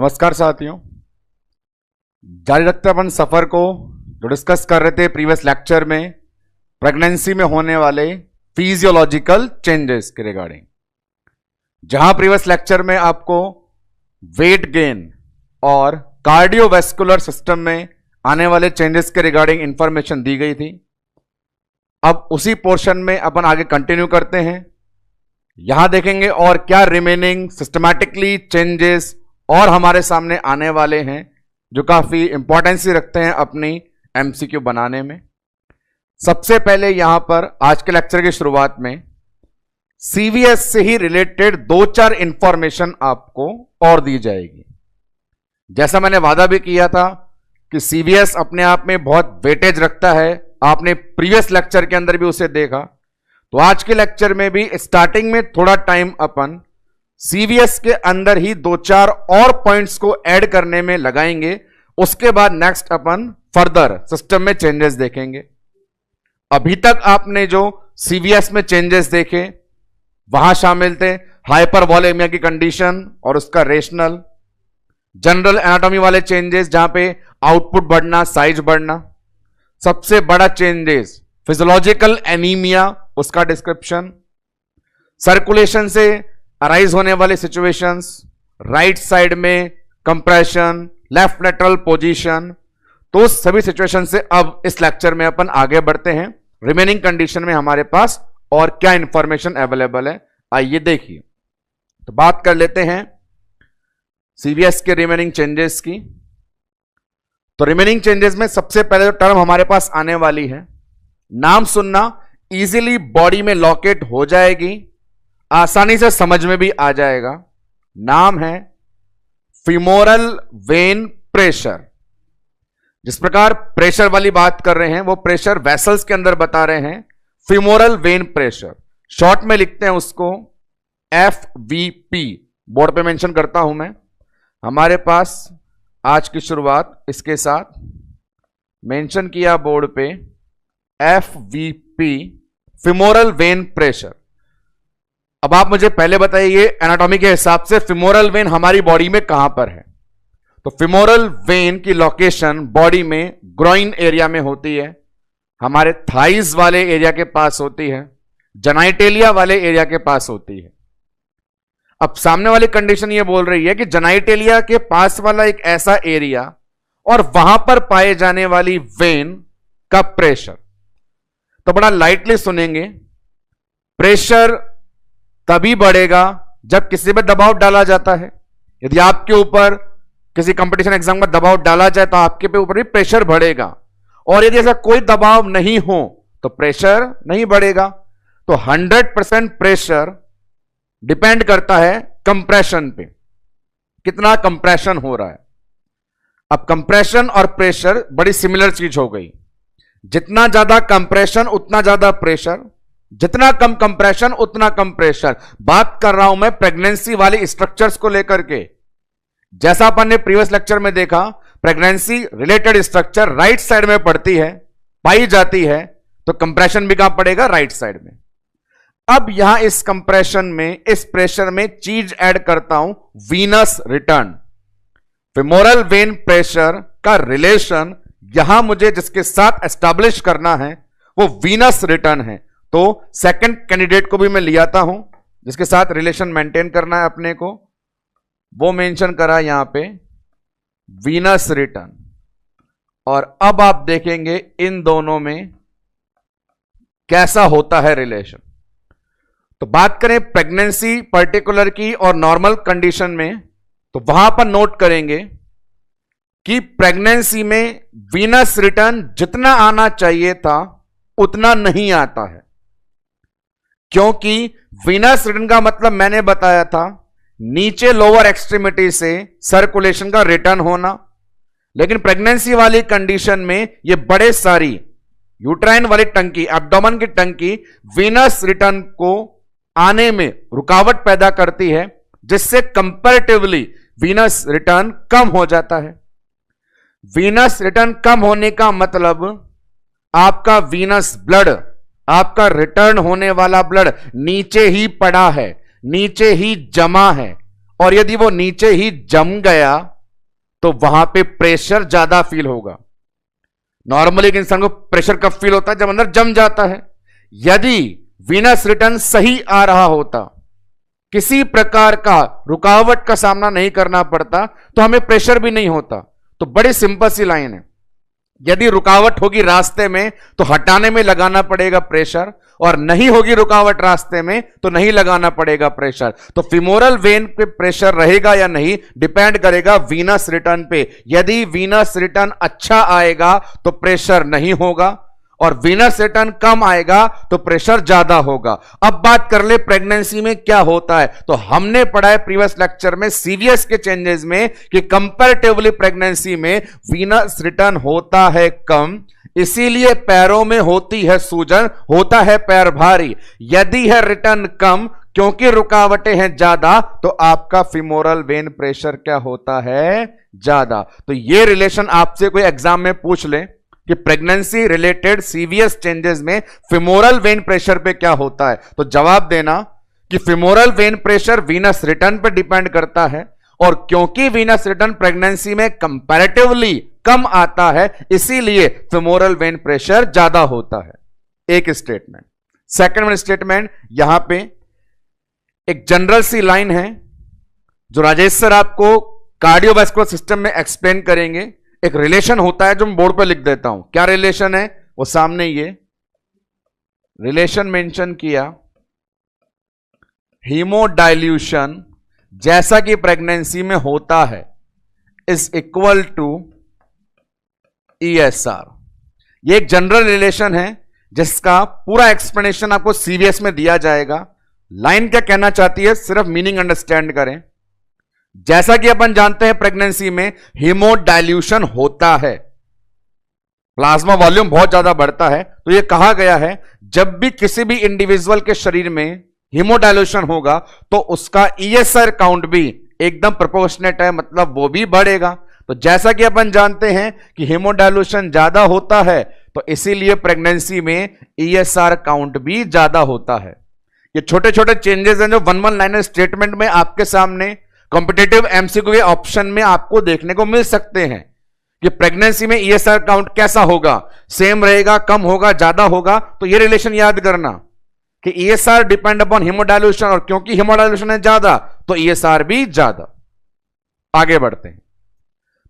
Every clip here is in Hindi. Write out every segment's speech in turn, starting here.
नमस्कार साथियों, जारी रखते अपन सफर को जो डिस्कस कर रहे थे प्रीवियस लेक्चर में प्रेगनेंसी में होने वाले फिजियोलॉजिकल चेंजेस के रिगार्डिंग। जहां प्रीवियस लेक्चर में आपको वेट गेन और कार्डियोवैस्कुलर सिस्टम में आने वाले चेंजेस के रिगार्डिंग इंफॉर्मेशन दी गई थी। अब उसी पोर्शन में अपन आगे कंटिन्यू करते हैं। यहां देखेंगे और क्या रिमेनिंग सिस्टमैटिकली चेंजेस और हमारे सामने आने वाले हैं जो काफी इंपॉर्टेंसी रखते हैं अपनी एमसीक्यू बनाने में। सबसे पहले यहां पर आज के लेक्चर की शुरुआत में सीवीएस से ही रिलेटेड 2-4 इंफॉर्मेशन आपको और दी जाएगी। जैसा मैंने वादा भी किया था कि सीवीएस अपने आप में बहुत वेटेज रखता है, आपने प्रीवियस लेक्चर के अंदर भी उसे देखा, तो आज के लेक्चर में भी स्टार्टिंग में थोड़ा टाइम अपन सीवीएस के अंदर ही 2-4 और पॉइंट्स को ऐड करने में लगाएंगे। उसके बाद नेक्स्ट अपन फर्दर सिस्टम में चेंजेस देखेंगे। अभी तक आपने जो सीवीएस में चेंजेस देखे वहां शामिल थे हाइपरवॉलेमिया की कंडीशन और उसका रेशनल, जनरल एनाटॉमी वाले चेंजेस जहां पे आउटपुट बढ़ना, साइज बढ़ना, सबसे बड़ा चेंजेस फिजियोलॉजिकल एनीमिया, उसका डिस्क्रिप्शन, सर्कुलेशन से अराइज होने वाले सिचुएशंस, राइट साइड में कंप्रेशन, लेफ्ट लेटरल पोजीशन, तो सभी सिचुएशन से अब इस लेक्चर में अपन आगे बढ़ते हैं। रिमेनिंग कंडीशन में हमारे पास और क्या इंफॉर्मेशन अवेलेबल है आइए देखिए। तो बात कर लेते हैं सीवीएस के रिमेनिंग चेंजेस की। तो रिमेनिंग चेंजेस में सबसे पहले जो टर्म हमारे पास आने वाली है, नाम सुनना, इजीली बॉडी में लॉकेट हो जाएगी, आसानी से समझ में भी आ जाएगा। नाम है फीमोरल वेन प्रेशर। जिस प्रकार प्रेशर वाली बात कर रहे हैं वो प्रेशर वेसल्स के अंदर बता रहे हैं, फीमोरल वेन प्रेशर, शॉर्ट में लिखते हैं उसको FVP, बोर्ड पे मेंशन करता हूं मैं। हमारे पास आज की शुरुआत इसके साथ मेंशन किया बोर्ड पे FVP, फीमोरल वेन प्रेशर। अब आप मुझे पहले बताइए एनाटॉमी के हिसाब से फीमोरल वेन हमारी बॉडी में कहां पर है। तो फीमोरल वेन की लोकेशन बॉडी में ग्रोइन एरिया में होती है, हमारे थाइज वाले एरिया के पास होती है, जेनाइटेलिया वाले एरिया के पास होती है। अब सामने वाली कंडीशन ये बोल रही है कि जेनाइटेलिया के पास वाला एक ऐसा एरिया और वहां पर पाए जाने वाली वेन का प्रेशर। तो बड़ा लाइटली सुनेंगे, प्रेशर तभी बढ़ेगा जब किसी पे दबाव डाला जाता है। यदि आपके ऊपर किसी कंपटीशन एग्जाम में दबाव डाला जाए तो आपके पे ऊपर भी प्रेशर बढ़ेगा, और यदि ऐसा कोई दबाव नहीं हो तो प्रेशर नहीं बढ़ेगा। तो 100% प्रेशर डिपेंड करता है कंप्रेशन पे, कितना कंप्रेशन हो रहा है। अब कंप्रेशन और प्रेशर बड़ी सिमिलर चीज हो गई। जितना ज्यादा कंप्रेशन उतना ज्यादा प्रेशर, जितना कम कंप्रेशन उतना कम प्रेशर। बात कर रहा हूं मैं प्रेगनेंसी वाली स्ट्रक्चर्स को लेकर के। जैसा अपन ने प्रीवियस लेक्चर में देखा, pregnancy related structure right side में पड़ती है, पाई जाती है, तो कंप्रेशन भी कहां पड़ेगा? राइट साइड में। अब यहां इस कंप्रेशन में, इस प्रेशर में चीज ऐड करता हूं, venous return. Femoral when pressure का रिलेशन यहां मुझे जिसके साथ एस्टैब्लिश करना है वो वीनस रिटर्न है। तो सेकंड कैंडिडेट को भी मैं ले आता हूं जिसके साथ रिलेशन मेंटेन करना है अपने को, वो मेंशन करा यहां पे वीनस रिटर्न। और अब आप देखेंगे इन दोनों में कैसा होता है रिलेशन। तो बात करें प्रेगनेंसी पर्टिकुलर की और नॉर्मल कंडीशन में, तो वहां पर नोट करेंगे कि प्रेगनेंसी में वीनस रिटर्न जितना आना चाहिए था उतना नहीं आता है, क्योंकि वीनस रिटर्न का मतलब मैंने बताया था नीचे लोअर एक्सट्रीमिटी से सर्कुलेशन का रिटर्न होना। लेकिन प्रेगनेंसी वाली कंडीशन में ये बड़े सारी यूट्राइन वाली टंकी, एब्डोमेन की टंकी वीनस रिटर्न को आने में रुकावट पैदा करती है, जिससे कंपैरेटिवली वीनस रिटर्न कम हो जाता है। वीनस रिटर्न कम होने का मतलब आपका वीनस ब्लड, आपका रिटर्न होने वाला ब्लड नीचे ही पड़ा है, नीचे ही जमा है, और यदि वो नीचे ही जम गया तो वहां पे प्रेशर ज्यादा फील होगा। नॉर्मली एक इंसान को प्रेशर कब फील होता है? जब अंदर जम जाता है। यदि वीनस रिटर्न सही आ रहा होता, किसी प्रकार का रुकावट का सामना नहीं करना पड़ता, तो हमें प्रेशर भी नहीं होता। तो बड़ी सिंपल सी लाइन है, यदि रुकावट होगी रास्ते में तो हटाने में लगाना पड़ेगा प्रेशर, और नहीं होगी रुकावट रास्ते में तो नहीं लगाना पड़ेगा प्रेशर। तो फिमोरल वेन पे प्रेशर रहेगा या नहीं डिपेंड करेगा वीनस रिटर्न पे। यदि वीनस रिटर्न अच्छा आएगा तो प्रेशर नहीं होगा, और वीनस रिटर्न कम आएगा तो प्रेशर ज्यादा होगा। अब बात कर ले प्रेगनेंसी में क्या होता है। तो हमने पढ़ा है प्रीवियस लेक्चर में सीवीएस के चेंजेस में कि कंपैरेटिवली प्रेगनेंसी में वीनस रिटर्न होता है कम, इसीलिए पैरों में होती है सूजन, होता है पैर भारी। यदि है रिटर्न कम क्योंकि रुकावटें हैं ज्यादा, तो आपका फिमोरल वेन प्रेशर क्या होता है? ज्यादा। तो ये रिलेशन आपसे कोई एग्जाम में पूछ ले कि प्रेगनेंसी रिलेटेड सीवीएस चेंजेस में फिमोरल वेन प्रेशर पे क्या होता है, तो जवाब देना कि femoral when pressure venous return पे डिपेंड करता है, और क्योंकि वीनस रिटर्न प्रेगनेंसी में कंपैरेटिवली कम आता है, इसीलिए फिमोरल वेन प्रेशर ज्यादा होता है। एक स्टेटमेंट। सेकंड स्टेटमेंट, यहां पे एक जनरल सी लाइन है जो राजेश सर आपको कार्डियोवास्कुलर सिस्टम में एक्सप्लेन करेंगे। एक रिलेशन होता है जो मैं बोर्ड पर लिख देता हूं। क्या रिलेशन है? वो सामने ये रिलेशन मेंशन किया, हीमोडाइल्यूशन जैसा कि प्रेगनेंसी में होता है इज इक्वल टू ESR। ये एक जनरल रिलेशन है जिसका पूरा एक्सप्लेनेशन आपको सीवीएस में दिया जाएगा। लाइन क्या कहना चाहती है, सिर्फ मीनिंग अंडरस्टैंड करें। जैसा कि अपन जानते हैं प्रेगनेंसी में हीमोडाइल्यूशन होता है, प्लाज्मा वॉल्यूम बहुत ज्यादा बढ़ता है। तो यह कहा गया है जब भी किसी भी इंडिविजुअल के शरीर में हीमोडाइल्यूशन होगा तो उसका ESR काउंट भी एकदम प्रोपोर्शनेट है, मतलब वो भी बढ़ेगा। तो जैसा कि अपन जानते हैं कि हीमोडाइल्यूशन ज्यादा होता है, तो इसीलिए प्रेगनेंसी में ESR काउंट भी ज्यादा होता है। ये छोटे छोटे चेंजेस हैं जो 1-1 लाइनर स्टेटमेंट में आपके सामने कॉम्पिटिटिव एमसीक्यू के ऑप्शन में आपको देखने को मिल सकते हैं कि प्रेगनेंसी में ESR काउंट कैसा होगा, सेम रहेगा, कम होगा, ज्यादा होगा। तो ये रिलेशन याद करना कि ESR डिपेंड अपॉन हीमोडाइल्यूशन, और क्योंकि हीमोडाइल्यूशन है ज्यादा तो ESR भी ज्यादा। आगे बढ़ते हैं,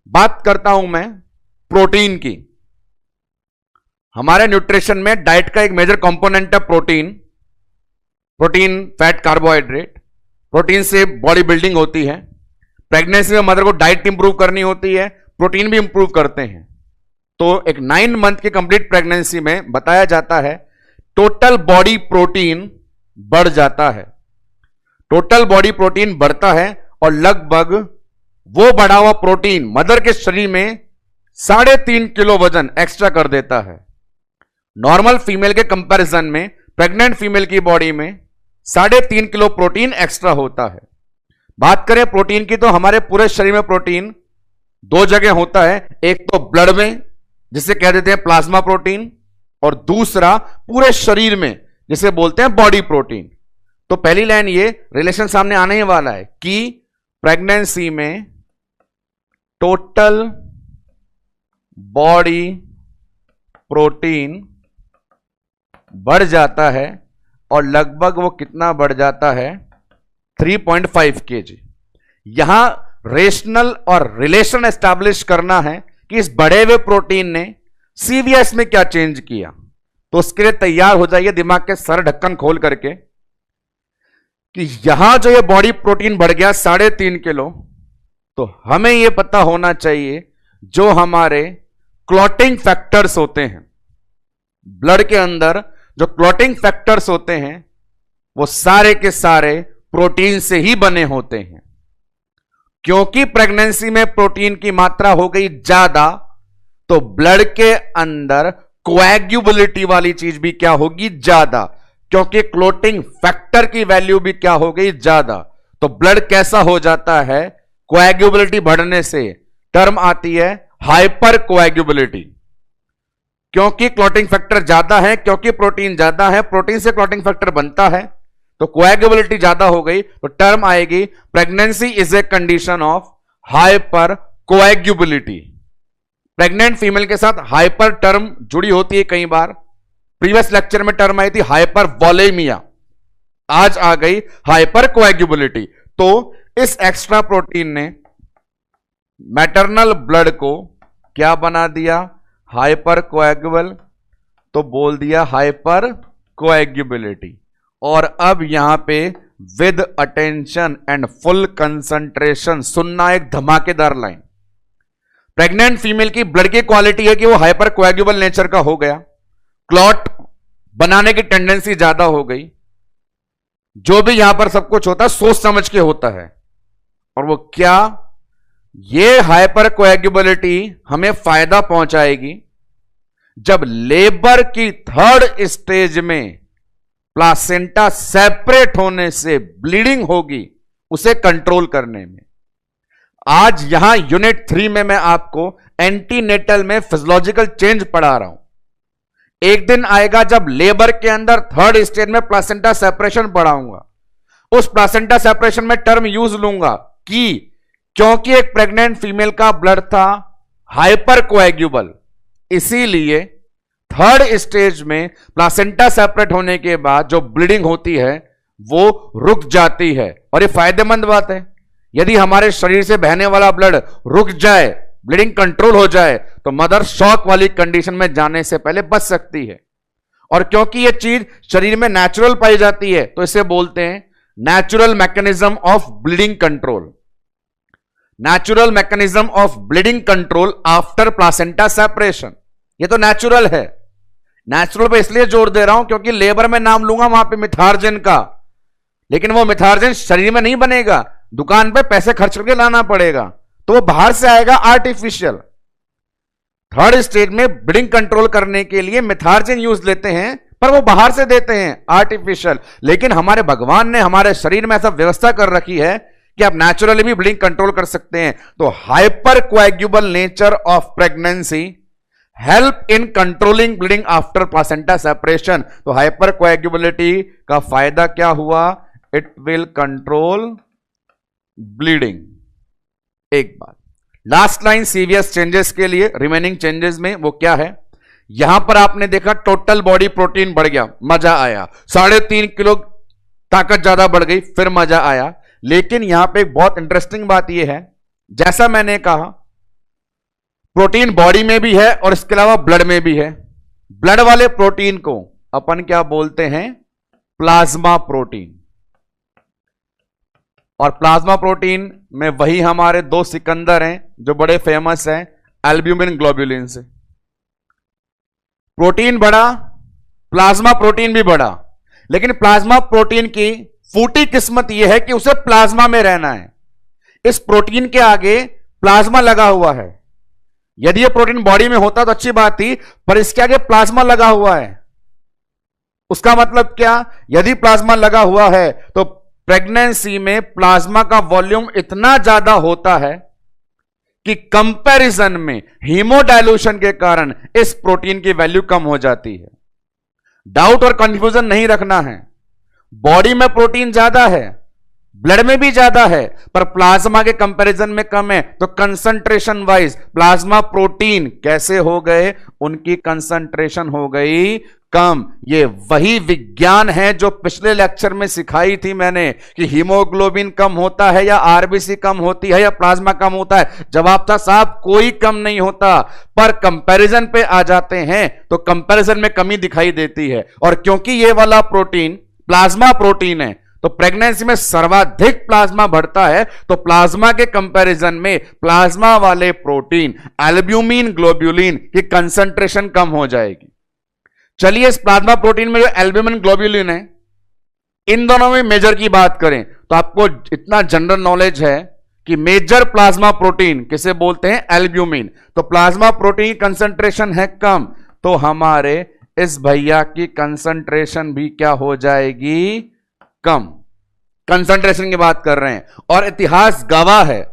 बात करता हूं मैं प्रोटीन की। हमारे न्यूट्रिशन में डाइट का एक मेजर कंपोनेंट है protein. Protein, fat, carbohydrate. Protein से बॉडी बिल्डिंग होती है। प्रेगनेंसी में मदर को डाइट इंप्रूव करनी होती है, प्रोटीन भी इंप्रूव करते हैं। तो एक 9 मंथ की कंप्लीट प्रेगनेंसी में बताया जाता है टोटल बॉडी प्रोटीन बढ़ जाता है। टोटल बॉडी प्रोटीन बढ़ता है और लगभग वो बढ़ा हुआ प्रोटीन मदर के शरीर में 3.5 किलो वजन एक्स्ट्रा कर देता है। नॉर्मल फीमेल के कंपैरिजन में प्रेग्नेंट फीमेल की बॉडी में 3.5 किलो प्रोटीन एक्स्ट्रा होता है। बात करें प्रोटीन की तो हमारे पूरे शरीर में प्रोटीन 2 जगह होता है, एक तो ब्लड में जिसे कह देते हैं प्लाज्मा प्रोटीन, और दूसरा पूरे शरीर में जिसे बोलते हैं बॉडी प्रोटीन। तो पहली लाइन ये रिलेशन सामने आने ही वाला है कि प्रेगनेंसी में टोटल बॉडी प्रोटीन बढ़ जाता है, और लगभग वो कितना बढ़ जाता है 3.5 kg। यहां रेशनल और रिलेशन एस्टैब्लिश करना है कि इस बढ़े हुए प्रोटीन ने सीवीएस में क्या चेंज किया। तो उसके लिए तैयार हो जाइए दिमाग के सर ढक्कन खोल करके कि यहां जो ये बॉडी प्रोटीन बढ़ गया 3.5 किलो, तो हमें यह पता होना चाहिए जो हमारे क्लॉटिंग फैक्टर्स होते हैं ब्लड के अंदर, जो क्लॉटिंग फैक्टर्स होते हैं वो सारे के सारे प्रोटीन से ही बने होते हैं। क्योंकि प्रेगनेंसी में प्रोटीन की मात्रा हो गई ज्यादा, तो ब्लड के अंदर कोएग्युलेबिलिटी वाली चीज भी क्या होगी ज्यादा, क्योंकि क्लॉटिंग फैक्टर की वैल्यू भी क्या हो गई ज्यादा। तो ब्लड कैसा हो जाता है, कोएग्युलेबिलिटी बढ़ने से टर्म आती है हाइपर कोएग्युलेबिलिटी। क्योंकि क्लॉटिंग फैक्टर ज्यादा है, क्योंकि प्रोटीन ज्यादा है, प्रोटीन से क्लॉटिंग फैक्टर बनता है, तो कोएगुलेबिलिटी ज्यादा हो गई तो टर्म आएगी pregnancy is a condition of hyper coagulability. Pregnant female के साथ हाइपर टर्म जुड़ी होती है कई बार। प्रीवियस लेक्चर में टर्म आई थी हाइपर वॉलेमिया, आज आ गई हाइपर कोएगुलेबिलिटी। तो इस एक्स्ट्रा प्रोटीन ने मैटरनल ब्लड को क्या बना दिया, हाइपर कोएगुबल, तो बोल दिया हाइपर कोएगुलेबिलिटी। और अब यहां पे with attention and full concentration सुनना एक धमाकेदार लाइन। प्रेग्नेंट फीमेल की ब्लड की क्वालिटी है कि वो हाइपर कोएगुबल नेचर का हो गया, क्लॉट बनाने की टेंडेंसी ज्यादा हो गई। जो भी यहां पर सब कुछ होता है सोच समझ के होता है। और वो क्या, ये हाइपर कोएगुलेबिलिटी हमें फायदा पहुंचाएगी जब लेबर की थर्ड स्टेज में प्लासेंटा सेपरेट होने से ब्लीडिंग होगी, उसे कंट्रोल करने में। आज यहां यूनिट 3 में मैं आपको एंटीनेटल में फिजियोलॉजिकल चेंज पढ़ा रहा हूं। एक दिन आएगा जब लेबर के अंदर थर्ड स्टेज में प्लासेंटा सेपरेशन पढ़ाऊंगा। उस प्लासेंटा सेपरेशन में टर्म यूज लूंगा कि क्योंकि एक प्रेग्नेंट फीमेल का ब्लड था हाइपर कोएगुबल, इसीलिए थर्ड स्टेज में प्लासेंटा सेपरेट होने के बाद जो ब्लीडिंग होती है वो रुक जाती है। और ये फायदेमंद बात है। यदि हमारे शरीर से बहने वाला ब्लड रुक जाए, ब्लीडिंग कंट्रोल हो जाए, तो मदर शॉक वाली कंडीशन में जाने से पहले बच सकती है। और क्योंकि ये चीज शरीर में नेचुरल पाई जाती है तो इसे बोलते हैं natural mechanism of bleeding control. Natural mechanism of bleeding control after placenta separation. ये तो नेचुरल है। नेचुरल पे इसलिए जोर दे रहा हूं क्योंकि लेबर में नाम लूंगा वहां पे मिथार्जिन का, लेकिन वो मिथार्जिन शरीर में नहीं बनेगा, दुकान पे पैसे खर्च करके लाना पड़ेगा, तो वो बाहर से आएगा आर्टिफिशियल। थर्ड स्टेज में ब्लीडिंग कंट्रोल करने के लिए मिथार्जिन यूज लेते हैं, पर वो बाहर से देते हैं आर्टिफिशियल। लेकिन हमारे भगवान ने हमारे शरीर में ऐसा व्यवस्था कर रखी है कि आप नेचुरली भी ब्लीडिंग कंट्रोल कर सकते हैं। तो hyper coagulable nature of pregnancy help in controlling bleeding after placenta separation. तो हाइपर कोएगुलेबिलिटी का फायदा क्या हुआ, इट विल कंट्रोल ब्लीडिंग। एक बात, लास्ट लाइन सीवियस चेंजेस के लिए, रिमेनिंग चेंजेस में वो क्या है, यहां पर आपने देखा टोटल बॉडी प्रोटीन बढ़ गया, मजा आया, 3.5 किलो ताकत ज्यादा बढ़ गई, फिर मजा आया। लेकिन यहां पे एक बहुत इंटरेस्टिंग बात यह है, जैसा मैंने कहा प्रोटीन बॉडी में भी है और इसके अलावा ब्लड में भी है। ब्लड वाले प्रोटीन को अपन क्या बोलते हैं, प्लाज्मा प्रोटीन। और प्लाज्मा प्रोटीन में वही हमारे 2 सिकंदर हैं जो बड़े फेमस हैं, एल्ब्यूमिन ग्लोब्यूलिन से। प्रोटीन बढ़ा, प्लाज्मा प्रोटीन भी बढ़ा, लेकिन प्लाज्मा प्रोटीन की फूटी किस्मत यह है कि उसे प्लाज्मा में रहना है। इस प्रोटीन के आगे प्लाज्मा लगा हुआ है। यदि यह प्रोटीन बॉडी में होता तो अच्छी बात थी, पर इसके आगे प्लाज्मा लगा हुआ है। उसका मतलब क्या, यदि प्लाज्मा लगा हुआ है तो प्रेगनेंसी में प्लाज्मा का वॉल्यूम इतना ज्यादा होता है कि कंपैरिजन में हीमोडाइल्यूशन के कारण इस प्रोटीन की वैल्यू कम हो जाती है। डाउट और कंफ्यूजन नहीं रखना है। बॉडी में प्रोटीन ज्यादा है, ब्लड में भी ज्यादा है, पर प्लाज्मा के कंपैरिजन में कम है। तो कंसंट्रेशन वाइज प्लाज्मा प्रोटीन कैसे हो गए, उनकी कंसंट्रेशन हो गई कम। ये वही विज्ञान है जो पिछले लेक्चर में सिखाई थी मैंने कि हीमोग्लोबिन कम होता है या आरबीसी कम होती है या प्लाज्मा कम होता है। जवाब था साहब कोई कम नहीं होता, पर कंपैरिजन पे आ जाते हैं तो कंपैरिजन में कमी दिखाई देती है। और क्योंकि ये वाला प्रोटीन प्लाज्मा प्रोटीन है तो प्रेगनेंसी में सर्वाधिक प्लाज्मा बढ़ता है, तो प्लाज्मा के कंपैरिजन में प्लाज्मा वाले प्रोटीन एल्ब्यूमिन ग्लोब्यूलिन की कंसंट्रेशन कम हो जाएगी। चलिए इस प्लाज्मा प्रोटीन में जो एल्ब्यूमिन ग्लोब्यूलिन है, इन दोनों में मेजर की बात करें तो आपको इतना जनरल नॉलेज है कि मेजर प्लाज्मा प्रोटीन किसे बोलते हैं, एल्ब्यूमिन। तो प्लाज्मा प्रोटीन कंसंट्रेशन है कम, तो हमारे इस भैया की कंसंट्रेशन भी क्या हो जाएगी, कम। कंसंट्रेशन की बात कर रहे हैं और इतिहास गवाह है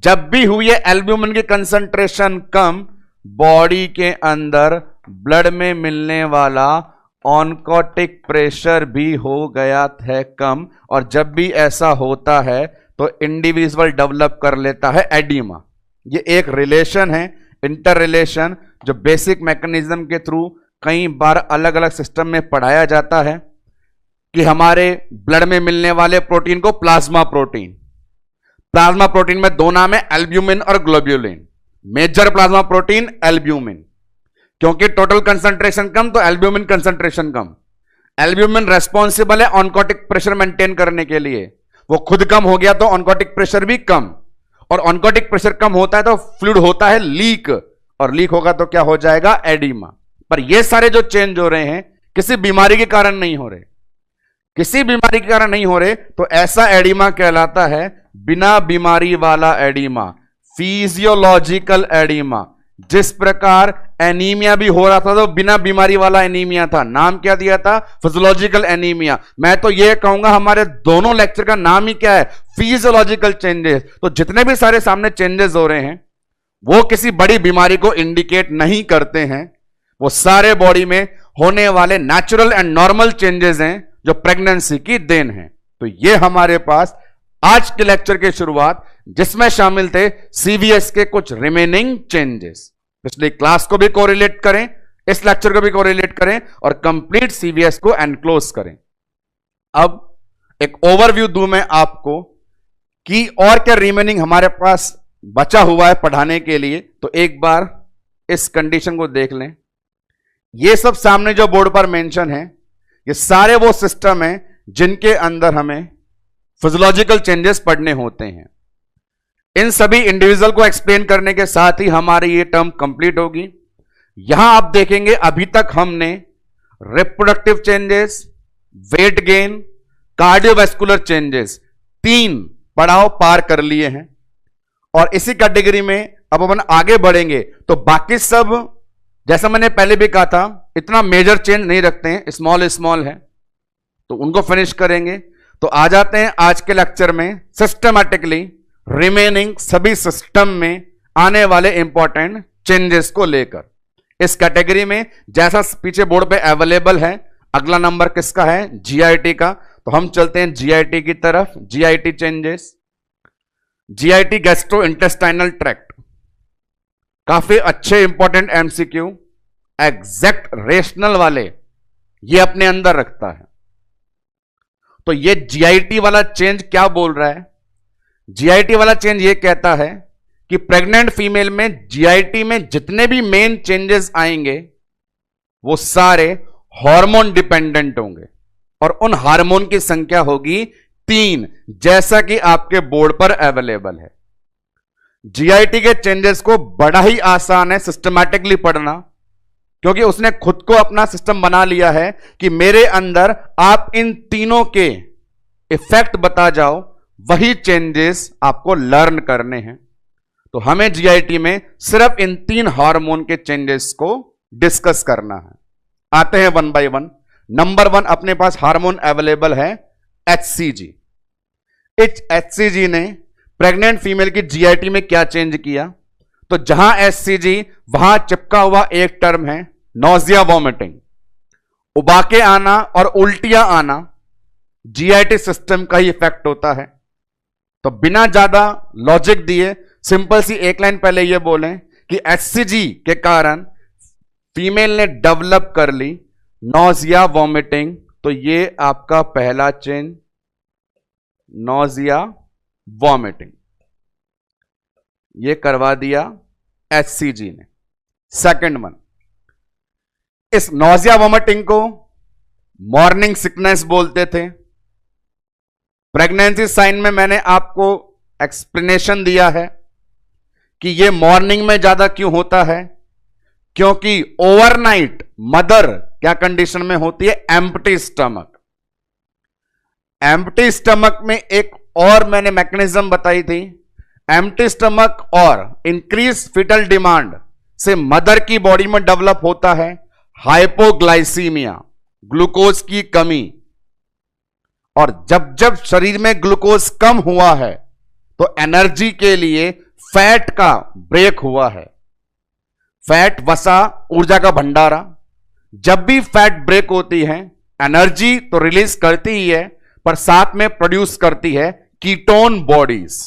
जब भी हुई है एल्ब्यूमिन की कंसंट्रेशन कम, बॉडी के अंदर ब्लड में मिलने वाला ऑनकोटिक प्रेशर भी हो गया है कम, और जब भी ऐसा होता है तो इंडिविजुअल डेवलप कर लेता है एडिमा। ये एक रिलेशन है, इंटर रिलेशन, जो बेसिक मैकेनिज्म के थ्रू कई बार अलग अलग सिस्टम में पढ़ाया जाता है कि हमारे ब्लड में मिलने वाले प्रोटीन को प्लाज्मा प्रोटीन, प्लाज्मा प्रोटीन में दो नाम है, एल्ब्यूमिन और globulin. Major plasma protein albumin, क्योंकि टोटल कंसंट्रेशन कम तो एल्ब्यूमिन कंसंट्रेशन कम। एल्ब्यूमिन रेस्पॉन्सिबल है ऑनकोटिक प्रेशर मेंटेन करने के लिए, वो खुद कम हो गया तो ऑनकोटिक प्रेशर भी कम, और ऑनकोटिक प्रेशर कम होता है तो फ्लूइड होता है लीक, और लीक होगा तो क्या हो जाएगा, एडिमा। पर ये सारे जो चेंज हो रहे हैं किसी बीमारी के कारण नहीं हो रहे, किसी बीमारी के कारण नहीं हो रहे, तो ऐसा एडिमा कहलाता है बिना बीमारी वाला एडिमा, फिजियोलॉजिकल एडिमा। जिस प्रकार एनीमिया भी हो रहा था तो बिना बीमारी वाला एनीमिया था, नाम क्या दिया था, फिजियोलॉजिकल एनीमिया। मैं तो यह कहूंगा हमारे दोनों लेक्चर का नाम ही क्या है, फिजियोलॉजिकल चेंजेस। तो जितने भी सारे सामने चेंजेस हो रहे हैं वो किसी बड़ी बीमारी को इंडिकेट नहीं करते हैं, वो सारे बॉडी में होने वाले नेचुरल एंड नॉर्मल चेंजेस हैं जो प्रेगनेंसी की देन है। तो ये हमारे पास आज के लेक्चर की शुरुआत, जिसमें शामिल थे सीवीएस के कुछ रिमेनिंग चेंजेस। पिछली क्लास को भी कोरिलेट करें, इस लेक्चर को भी कोरिलेट करें और कंप्लीट सीवीएस को एनक्लोज करें। अब एक ओवरव्यू दूं मैं आपको कि और क्या रिमेनिंग हमारे पास बचा हुआ है पढ़ाने के लिए। तो एक बार इस कंडीशन को देख लें। ये सब सामने जो बोर्ड पर मेंशन है, ये सारे वो सिस्टम हैं जिनके अंदर हमें फिजियोलॉजिकल चेंजेस पढ़ने होते हैं। इन सभी इंडिविजुअल को एक्सप्लेन करने के साथ ही हमारी ये टर्म कंप्लीट होगी। यहां आप देखेंगे अभी तक हमने reproductive changes, weight gain, cardiovascular changes, 3 पड़ाव पार कर लिए हैं, और इसी कैटेगरी में अब अपन आगे बढ़ेंगे तो बाकी सब, जैसा मैंने पहले भी कहा था, इतना मेजर चेंज नहीं रखते हैं, स्मॉल स्मॉल है, तो उनको फिनिश करेंगे। तो आ जाते हैं आज के लेक्चर में सिस्टमैटिकली रिमेनिंग सभी सिस्टम में आने वाले इंपॉर्टेंट चेंजेस को लेकर। इस कैटेगरी में जैसा पीछे बोर्ड पे अवेलेबल है, अगला नंबर किसका है, जीआईटी का, तो हम चलते हैं जीआईटी की तरफ। GIT changes, GIT gastro intestinal tract, काफी अच्छे इंपॉर्टेंट एमसीक्यू, एग्जैक्ट रेशनल वाले ये अपने अंदर रखता है। तो ये जीआईटी वाला चेंज क्या बोल रहा है, जीआईटी वाला चेंज ये कहता है कि प्रेग्नेंट फीमेल में जीआईटी में जितने भी मेन चेंजेस आएंगे वो सारे हार्मोन डिपेंडेंट होंगे, और उन हार्मोन की संख्या होगी 3, जैसा कि आपके बोर्ड पर अवेलेबल है। जीआईटी के चेंजेस को बड़ा ही आसान है सिस्टमैटिकली पढ़ना, क्योंकि उसने खुद को अपना सिस्टम बना लिया है कि मेरे अंदर आप इन तीनों के इफेक्ट बता जाओ, वही चेंजेस आपको लर्न करने हैं। तो हमें जीआईटी में सिर्फ इन 3 हार्मोन के चेंजेस को डिस्कस करना है। आते हैं वन बाय वन। नंबर 1 अपने पास हार्मोन अवेलेबल है एचसीजी। इस एचसीजी ने प्रेग्नेंट फीमेल की जीआईटी में क्या चेंज किया, तो जहां एचसीजी वहां चिपका हुआ एक टर्म है नोजिया वॉमिटिंग, उबाके आना और उल्टियां आना जीआईटी सिस्टम का ही इफेक्ट होता है। तो बिना ज्यादा लॉजिक दिए सिंपल सी एक लाइन पहले यह बोलें कि एचसीजी के कारण फीमेल ने डेवलप कर ली नोजिया वॉमिटिंग, तो ये आपका पहला चेंज, नोजिया वॉमिटिंग, ये करवा दिया एचसीजी ने। सेकंड वन, इस नोजिया वॉमिटिंग को मॉर्निंग सिकनेस बोलते थे। प्रेगनेंसी साइन में मैंने आपको एक्सप्लेनेशन दिया है कि यह मॉर्निंग में ज्यादा क्यों होता है, क्योंकि ओवरनाइट मदर क्या कंडीशन में होती है, एम्प्टी स्टमक। एम्प्टी स्टमक में एक और मैंने मैकेनिज्म बताई थी, एम्प्टी स्टमक और इंक्रीज फीटल डिमांड से मदर की बॉडी में डेवलप होता है हाइपोग्लाइसीमिया, ग्लूकोज की कमी। और जब जब शरीर में ग्लूकोज कम हुआ है तो एनर्जी के लिए फैट का ब्रेक हुआ है। फैट वसा ऊर्जा का भंडारा, जब भी फैट ब्रेक होती है, एनर्जी तो रिलीज करती ही है, पर साथ में प्रोड्यूस करती है कीटोन बॉडीज।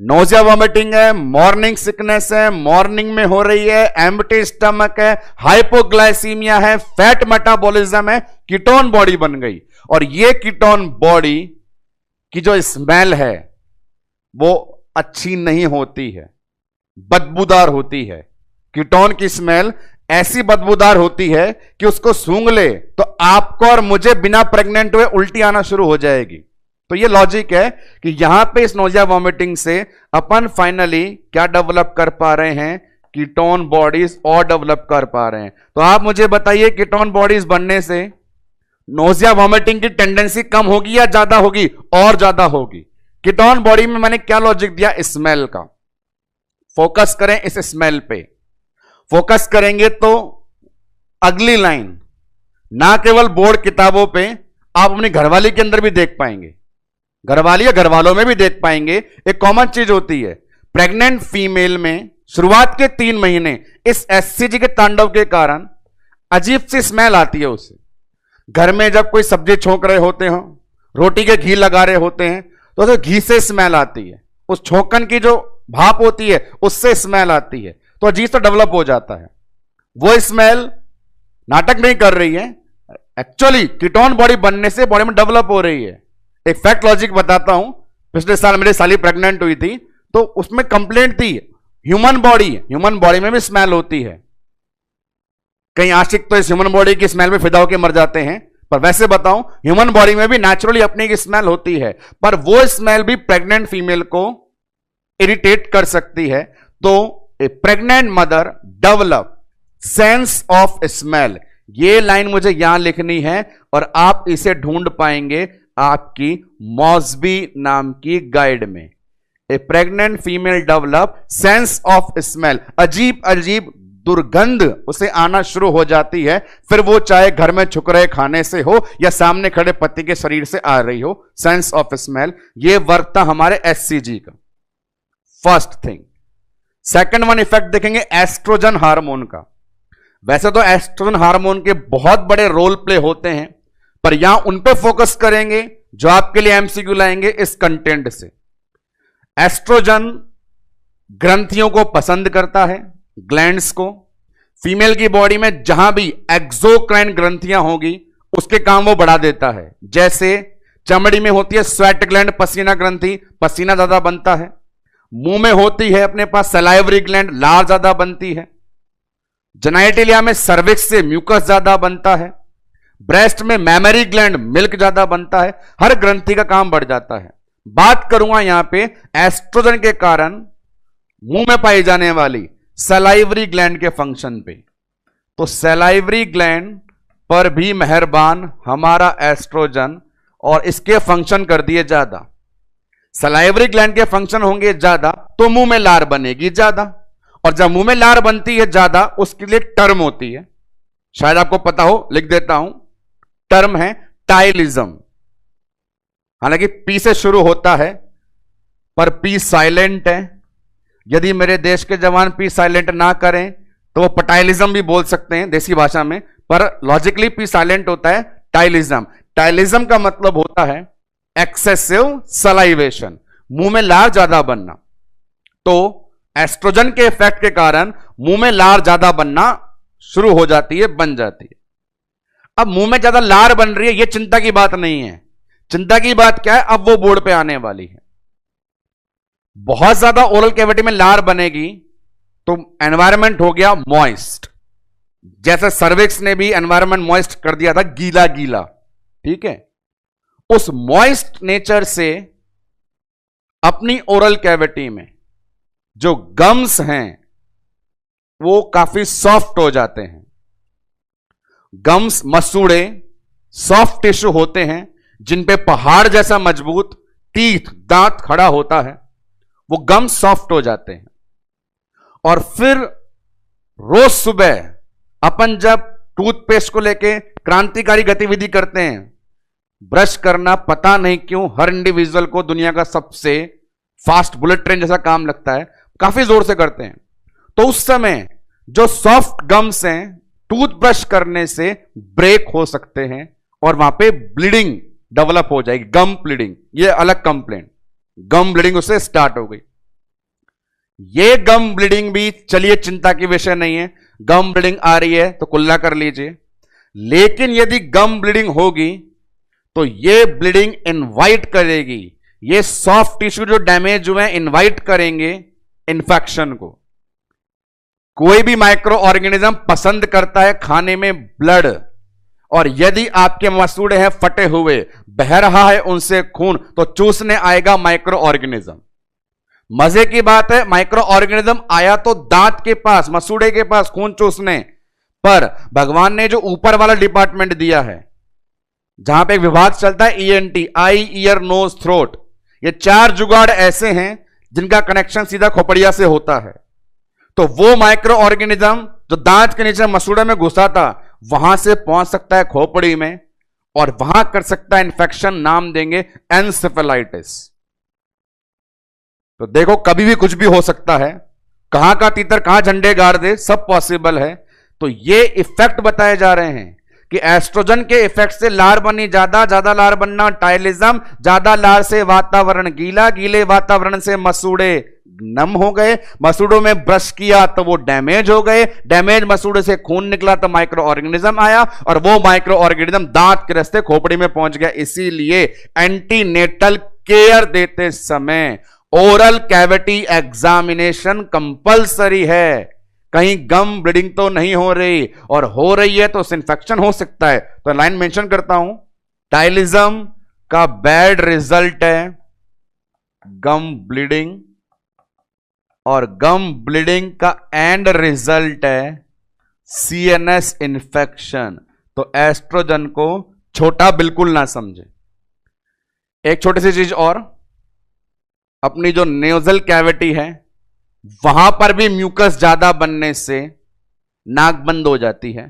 नोजिया वॉमिटिंग है, मॉर्निंग सिकनेस है, मॉर्निंग में हो रही है, एम्प्टी स्टमक है, हाइपोग्लाइसीमिया है, फैट मेटाबॉलिज्म है, कीटोन बॉडी बन गई। और ये कीटोन बॉडी की जो स्मेल है वो अच्छी नहीं होती है, बदबूदार होती है। कीटोन की स्मेल ऐसी बदबूदार होती है कि उसको सूंघ ले तो आपको और मुझे बिना प्रेग्नेंट हुए उल्टी आना शुरू हो जाएगी। तो ये लॉजिक है कि यहां पे इस नोजिया वॉमिटिंग से अपन फाइनली क्या डेवलप कर पा रहे हैं, कीटोन बॉडीज और डेवलप कर पा रहे हैं। तो आप मुझे बताइए, कीटोन बॉडीज बनने से नोजिया वॉमिटिंग की टेंडेंसी कम होगी या ज्यादा होगी? और ज्यादा होगी। कीटोन बॉडी में मैंने क्या लॉजिक दिया? स्मेल का। फोकस करें इस स्मेल पे। फोकस करेंगे तो अगली लाइन ना केवल बोर्ड किताबों पे, आप अपनी घरवाली के अंदर भी देख पाएंगे, घरवाली या घरवालों में भी देख पाएंगे। एक कॉमन चीज होती है, प्रेग्नेंट फीमेल में शुरुआत के 3 महीने इस एससीजी के तांडव के कारण अजीब सी स्मेल आती है उसे। घर में जब कोई सब्जी छोंक रहे होते हो, रोटी के घी लगा रहे होते हैं, तो उसे घी से स्मेल आती है, उस छोंकन की जो भाप होती है उससे स्मेल आती है, तो अजीब सा डेवलप हो जाता है। वो स्मेल नाटक नहीं कर रही है, एक्चुअली कीटोन बॉडी बनने से बॉडी में डेवलप हो रही है। एक फैक्ट लॉजिक बताता हूं। पिछले साल मेरी साली प्रेग्नेंट हुई थी, तो उसमें कंप्लेंट थी ह्यूमन बॉडी में भी स्मेल होती है। कई आशिक तो इस ह्यूमन बॉडी की स्मेल में फिदा होकर मर जाते हैं, पर वैसे बताऊं ह्यूमन बॉडी में भी नेचुरली अपनी एक स्मेल होती है, पर वो स्मेल भी प्रेग्नेंट फीमेल को इरिटेट कर सकती है। तो a pregnant mother develop sense of smell, ये लाइन मुझे यहां लिखनी है और आप इसे ढूंढ पाएंगे आपकी मॉस्बी नाम की गाइड में। A pregnant female develop sense of smell, अजीब अजीब दुर्गंध उसे आना शुरू हो जाती है, फिर वो चाहे घर में छुक रहे खाने से हो या सामने खड़े पति के शरीर से आ रही हो। सेंस ऑफ स्मेल, ये वर्क था हमारे एससीजी का। First thing. Second one effect देखेंगे एस्ट्रोजन हार्मोन का। वैसे तो एस्ट्रोजन हार्मोन के बहुत बड़े रोल प्ले होते हैं, पर यहां उन पे फोकस करेंगे जो आपके लिए एमसीक्यू लाएंगे इस कंटेंट से। एस्ट्रोजन ग्रंथियों को पसंद करता है, ग्लैंड्स को। फीमेल की बॉडी में जहां भी एक्सोक्राइन ग्रंथियां होगी उसके काम वो बढ़ा देता है। जैसे चमड़ी में होती है स्वेट ग्लैंड, पसीना ग्रंथि, पसीना ज्यादा बनता है। मुंह में होती है अपने पास सलाइवरी ग्लैंड, लार ज्यादा बनती है। जेनाइटिलिया में सर्विक्स से म्यूकस ज्यादा बनता है। ब्रेस्ट में मैमरी ग्लैंड, मिल्क ज्यादा बनता है। हर ग्रंथि का काम बढ़ जाता है। बात करूंगा यहां पे एस्ट्रोजन के कारण मुंह में पाई जाने वाली सलाइवरी ग्लैंड के फंक्शन पे। तो सलाइवरी ग्लैंड पर भी मेहरबान हमारा एस्ट्रोजन, और इसके फंक्शन कर दिए ज्यादा। सलाइवरी ग्लैंड के फंक्शन होंगे ज्यादा तो मुंह में लार बनेगी ज्यादा, और जब मुंह में लार बनती है ज्यादा उसके लिए टर्म होती है, शायद आपको पता हो, लिख देता हूं। टर्म है टाइलिज्म। हालांकि पी से शुरू होता है पर पी साइलेंट है। यदि मेरे देश के जवान पी साइलेंट ना करें तो वो पटाइलिज्म भी बोल सकते हैं देसी भाषा में, पर लॉजिकली पी साइलेंट होता है टाइलिज्म। टाइलिज्म का मतलब होता है एक्सेसिव सलाइवेशन, मुंह में लार ज्यादा बनना। तो एस्ट्रोजन के इफेक्ट के कारण मुंह में लार ज्यादा बनना शुरू हो जाती है, बन जाती है। अब मुंह में ज्यादा लार बन रही है, यह चिंता की बात नहीं है। चिंता की बात क्या है? अब वो बोर्ड पे आने वाली है। बहुत ज्यादा ओरल कैविटी में लार बनेगी तो एनवायरमेंट हो गया मॉइस्ट, जैसे सर्विक्स ने भी एनवायरमेंट मॉइस्ट कर दिया था, गीला गीला, ठीक है। उस मॉइस्ट नेचर से अपनी ओरल कैविटी में जो गम्स हैं वो काफी सॉफ्ट हो जाते हैं। गम्स मसूड़े सॉफ्ट टिश्यू होते हैं जिन पे पहाड़ जैसा मजबूत टीथ, दांत खड़ा होता है। वो गम्स सॉफ्ट हो जाते हैं। और फिर रोज सुबह अपन जब टूथपेस्ट को लेके क्रांतिकारी गतिविधि करते हैं, ब्रश करना पता नहीं क्यों हर इंडिविजुअल को दुनिया का सबसे फास्ट बुलेट ट्रेन जैसा काम लगता है, काफी जोर से करते हैं। तो उस समय जो सॉफ्ट गम्स हैं टूथब्रश करने से ब्रेक हो सकते हैं और वहां पे ब्लीडिंग डेवलप हो जाएगी, गम ब्लीडिंग। ये अलग कंप्लेंट, गम ब्लीडिंग उससे स्टार्ट हो गई। ये गम ब्लीडिंग भी चलिए चिंता की विषय नहीं है, गम ब्लीडिंग आ रही है तो कुल्ला कर लीजिए। लेकिन यदि गम ब्लीडिंग होगी तो ये ब्लीडिंग इनवाइट करेगी, ये सॉफ्ट टिश्यू जो डैमेज हुए हैं इनवाइट करेंगे इन्फेक्शन को। कोई भी माइक्रो ऑर्गेनिज्म पसंद करता है खाने में ब्लड, और यदि आपके मसूड़े हैं फटे हुए, बह रहा है उनसे खून, तो चूसने आएगा माइक्रो ऑर्गेनिज्म। मजे की बात है, माइक्रो ऑर्गेनिज्म आया तो दांत के पास, मसूड़े के पास खून चूसने, पर भगवान ने जो ऊपर वाला डिपार्टमेंट दिया है, जहां पे एक विभाग चलता है ENT, eye ear nose throat, ये 4 जुगाड़ ऐसे हैं जिनका कनेक्शन सीधा खोपड़िया से होता है। तो वो माइक्रो ऑर्गेनिज्म जो दांत के नीचे मसूड़े में घुसा था, वहां से पहुंच सकता है खोपड़ी में और वहां कर सकता है इंफेक्शन, नाम देंगे एन्सेफेलाइटिस। तो देखो कभी भी कुछ भी हो सकता है, कहां का तीतर कहां झंडे गाड़ दे, सब पॉसिबल है। तो ये इफेक्ट बताए जा रहे हैं कि एस्ट्रोजन के इफेक्ट से लार बनी ज्यादा लार बनना टाइलिज्म, ज्यादा लार से वातावरण गीला, गीले वातावरण से मसूड़े नम हो गए, मसूड़ों में ब्रश किया तो वो डैमेज हो गए, डैमेज मसूड़े से खून निकला तो माइक्रो ऑर्गेनिज्म आया, और वो माइक्रो ऑर्गेनिज्म दांत के रास्ते खोपड़ी में पहुंच गया। इसीलिए एंटीनेटल केयर देते समय ओरल कैविटी एग्जामिनेशन कंपलसरी है। कहीं गम ब्लीडिंग तो नहीं हो रही, और हो रही है तो इन्फेक्शन हो सकता है। तो लाइन मेंशन करता हूं, टाइलिज्म का बैड रिजल्ट है गम ब्लीडिंग, और गम ब्लीडिंग का एंड रिजल्ट है CNS इन्फेक्शन। तो एस्ट्रोजन को छोटा बिल्कुल ना समझे। एक छोटी सी चीज और, अपनी जो नेजल कैविटी है वहां पर भी म्यूकस ज्यादा बनने से नाक बंद हो जाती है।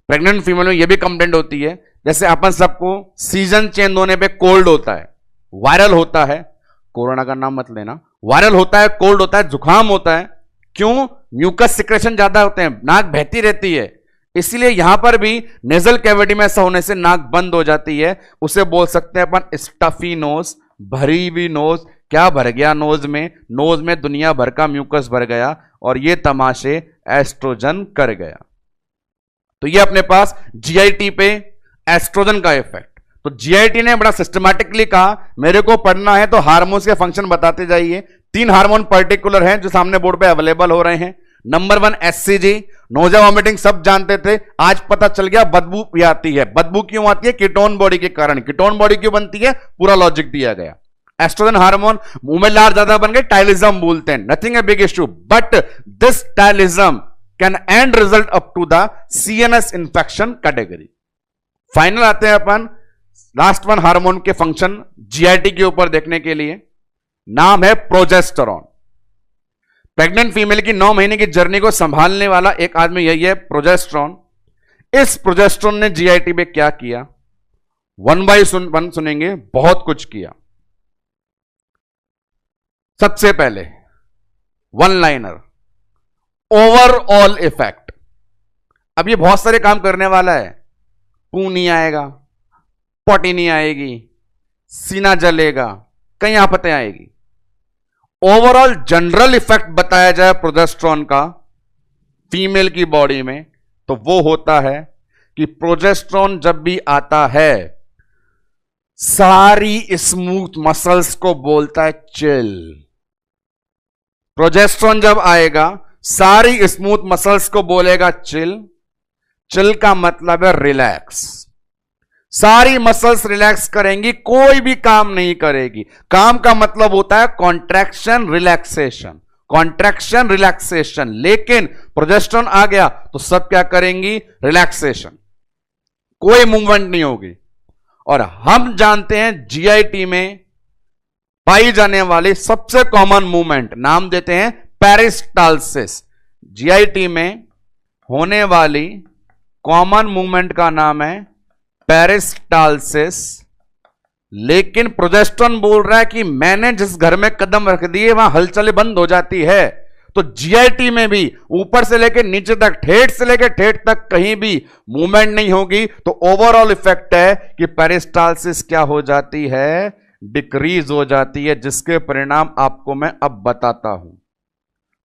प्रेग्नेंट फीमेल में यह भी कंप्लेंट होती है, जैसे अपन सबको सीजन चेंज होने पे कोल्ड होता है, वायरल होता है, कोरोना का नाम मत लेना, वायरल होता है, कोल्ड होता है, जुकाम होता है। क्यों? म्यूकस सिक्रेशन ज्यादा होते हैं, नाक बहती रहती है। इसलिए यहां पर भी नेजल कैविटी में ऐसा होने से नाक बंद हो जाती है। उसे बोल सकते हैं अपन स्टफी नोज, भरी हुई नोज। क्या भर गया नोज में? नोज में दुनिया भर का म्यूकस भर गया और ये तमाशे एस्ट्रोजन कर गया। तो ये अपने पास GIT पे एस्ट्रोजन का इफेक्ट। तो GIT ने बड़ा सिस्टमैटिकली कहा मेरे को पढ़ना है तो हार्मोन्स के फंक्शन बताते जाइए। 3 हार्मोन पर्टिकुलर हैं जो सामने बोर्ड पे अवेलेबल हो रहे हैं। नंबर 1 HCG, नोजा वॉमिटिंग सब जानते थे, आज पता चल गया बदबू भी आती है। बदबू क्यों आती है? कीटोन बॉडी के कारण। कीटोन बॉडी क्यों बनती है? पूरा लॉजिक दिया गया। एस्ट्रोजन हार्मोन, मुंह में लार ज्यादा बन गए, टाइलिज्म बोलते हैं, nothing a big issue, but this ptyalism can end result up to the CNS infection category. Final आते हैं अपन लास्ट वन हार्मोन के फंक्शन GIT के ऊपर देखने के लिए, नाम है प्रोजेस्टेरॉन। प्रेग्नेंट फीमेल की 9 महीने की जर्नी को संभालने वाला एक आदमी यही है, प्रोजेस्टेरॉन। इस प्रोजेस्टेरॉन ने GIT में क्या किया, 1 by 1 सुनेंगे, बहुत कुछ किया। सबसे पहले 1 लाइनर, ओवरऑल इफेक्ट। अब ये बहुत सारे काम करने वाला है, पू नहीं आएगा, पॉटी नहीं आएगी, सीना जलेगा, कई आफतें आएगी। ओवरऑल जनरल इफेक्ट बताया जाए प्रोजेस्टेरॉन का फीमेल की बॉडी में, तो वो होता है कि प्रोजेस्टेरॉन जब भी आता है सारी स्मूथ मसल्स को बोलता है चिल। प्रोजेस्टेरॉन जब आएगा सारी स्मूथ मसल्स को बोलेगा चिल। चिल का मतलब है रिलैक्स। सारी मसल्स रिलैक्स करेंगी, कोई भी काम नहीं करेगी। काम का मतलब होता है कॉन्ट्रैक्शन रिलैक्सेशन, कॉन्ट्रैक्शन रिलैक्सेशन। लेकिन प्रोजेस्टेरॉन आ गया तो सब क्या करेंगी? रिलैक्सेशन, कोई मूवमेंट नहीं होगी। और हम जानते हैं GIT में पाई जाने वाली सबसे कॉमन मूवमेंट नाम देते हैं पेरिस्टाल्सिस। GIT में होने वाली कॉमन मूवमेंट का नाम है पेरिस्टाल्सिस। लेकिन प्रोजेस्टेरॉन बोल रहा है कि मैंने जिस घर में कदम रख दिए वहां हलचल बंद हो जाती है। तो जीआईटी में भी ऊपर से लेकर नीचे तक, ठेठ से लेकर ठेठ तक कहीं भी मूवमेंट नहीं होगी, तो ओवरऑल इफेक्ट है कि पेरिस्टालसिस क्या हो जाती है, डिक्रीज हो जाती है, जिसके परिणाम आपको मैं अब बताता हूं।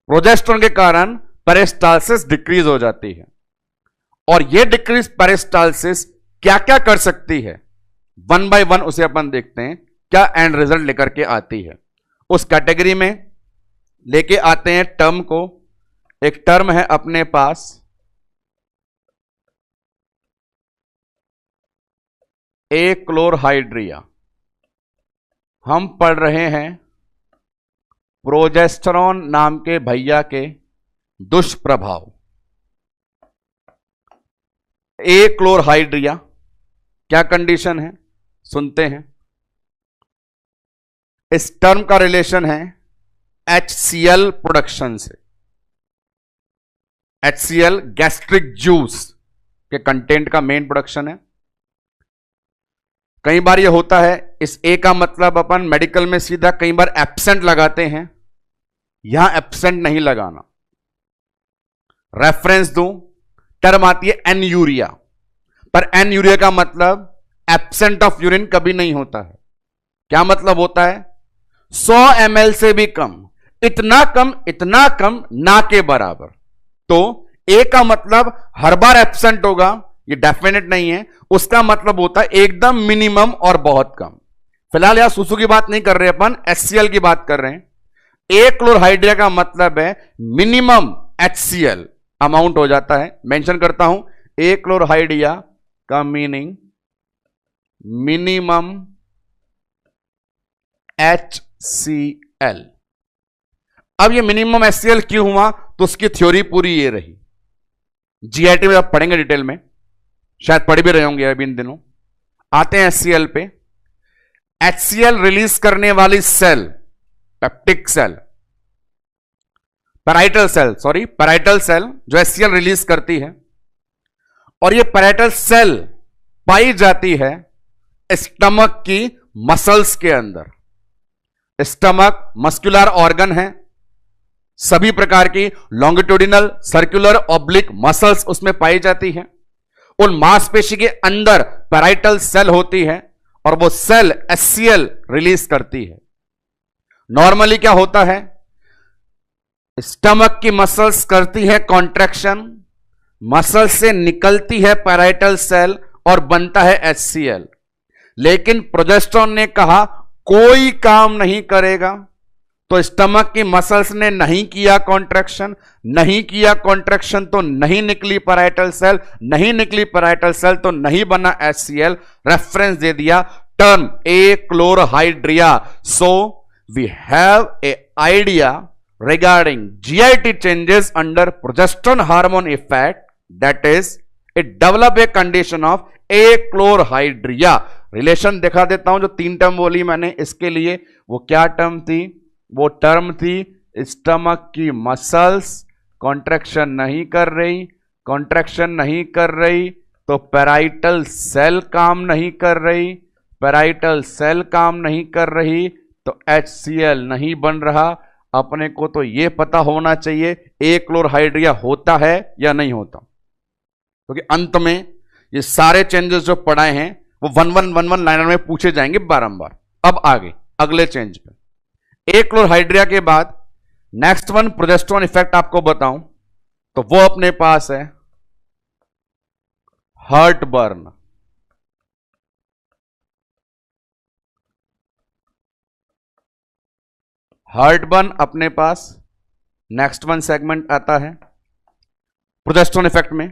प्रोजेस्टेरोन के कारण पेरिस्टालसिस डिक्रीज हो जाती है, और यह डिक्रीज पेरिस्टालसिस क्या क्या कर सकती है, वन बाय वन उसे अपन देखते हैं, क्या एंड रिजल्ट लेकर के आती है। उस कैटेगरी में लेके आते हैं टर्म को। एक टर्म है अपने पास एक्लोरहाइड्रिया। हम पढ़ रहे हैं प्रोजेस्टेरोन नाम के भैया के दुष्प्रभाव। एक्लोरहाइड्रिया क्या कंडीशन है, सुनते हैं। इस टर्म का रिलेशन है HCl प्रोडक्शन से। HCl गैस्ट्रिक जूस के कंटेंट का मेन प्रोडक्शन है। कई बार यह होता है, इस ए का मतलब अपन मेडिकल में सीधा कई बार एब्सेंट लगाते हैं, यहां एब्सेंट नहीं लगाना। रेफरेंस दूं, टर्म आती है एनयूरिया, पर एनयूरिया का मतलब एब्सेंट ऑफ यूरिन कभी नहीं होता है। क्या मतलब होता है, 100 ml से भी कम, इतना कम ना के बराबर। तो ए का मतलब हर बार एब्सेंट होगा, ये डेफिनेट नहीं है। उसका मतलब होता है एकदम मिनिमम और बहुत कम। फिलहाल यहां सुसु की बात नहीं कर रहे अपन, HCl की बात कर रहे हैं। एक्लोरहाइड्रिया का मतलब है मिनिमम HCl अमाउंट हो जाता है। मेंशन करता हूं, एक्लोरहाइड्रिया का मीनिंग मिनिमम HCl। अब ये मिनिमम HCl क्यों हुआ, तो उसकी थ्योरी पूरी ये रही। जीआईटी में आप पढ़ेंगे डिटेल में, शायद पढ़ भी रहे होंगे अभी इन दिनों। आते हैं HCl पे। HCl रिलीज करने वाली cell peptic cell, parietal cell जो HCl रिलीज करती है, और ये पैराइटल सेल पाई जाती है स्टमक की मसल्स के अंदर। स्टमक मस्कुलर ऑर्गन है, सभी प्रकार की लॉन्गिट्यूडिनल, सर्कुलर, ऑब्लिक मसल्स उसमें पाई जाती है। उन मांसपेशी के अंदर पैराइटल सेल होती है, और वो सेल HCl रिलीज करती है। नॉर्मली क्या होता है, स्टमक की मसल्स करती है कॉन्ट्रैक्शन, मसल से निकलती है पैराइटल सेल और बनता है HCl। लेकिन प्रोजेस्टेरोन ने कहा कोई काम नहीं करेगा, तो स्टमक की मसल्स ने नहीं किया कॉन्ट्रैक्शन, तो नहीं निकली पैराइटल सेल, तो नहीं बना HCl। रेफरेंस दे दिया term achlorhydria. So we have a idea regarding GIT changes under progesterone hormone effect, that is it develop a condition of achlorhydria। Relation दिखा देता हूं, जो 3 टर्म बोली मैंने इसके लिए, वो क्या टर्म थी, वो टर्म थी स्टमक की मसल्स कॉन्ट्रैक्शन नहीं कर रही, तो पैराइटल सेल काम नहीं कर रही, तो HCl नहीं बन रहा। अपने को तो यह पता होना चाहिए एक्लोरहाइड्रिया होता है या नहीं होता, क्योंकि अंत में ये सारे चेंजेस जो पढ़ाए हैं वो वन लाइनर में पूछे जाएंगे बारंबार। अब आगे अगले चेंज पे, एक्लोरहाइड्रिया के बाद नेक्स्ट वन प्रोजेस्टेरोन इफेक्ट आपको बताऊं तो वो अपने पास है हार्ट बर्न। हार्ट बर्न अपने पास नेक्स्ट वन सेगमेंट आता है प्रोजेस्टेरोन इफेक्ट में।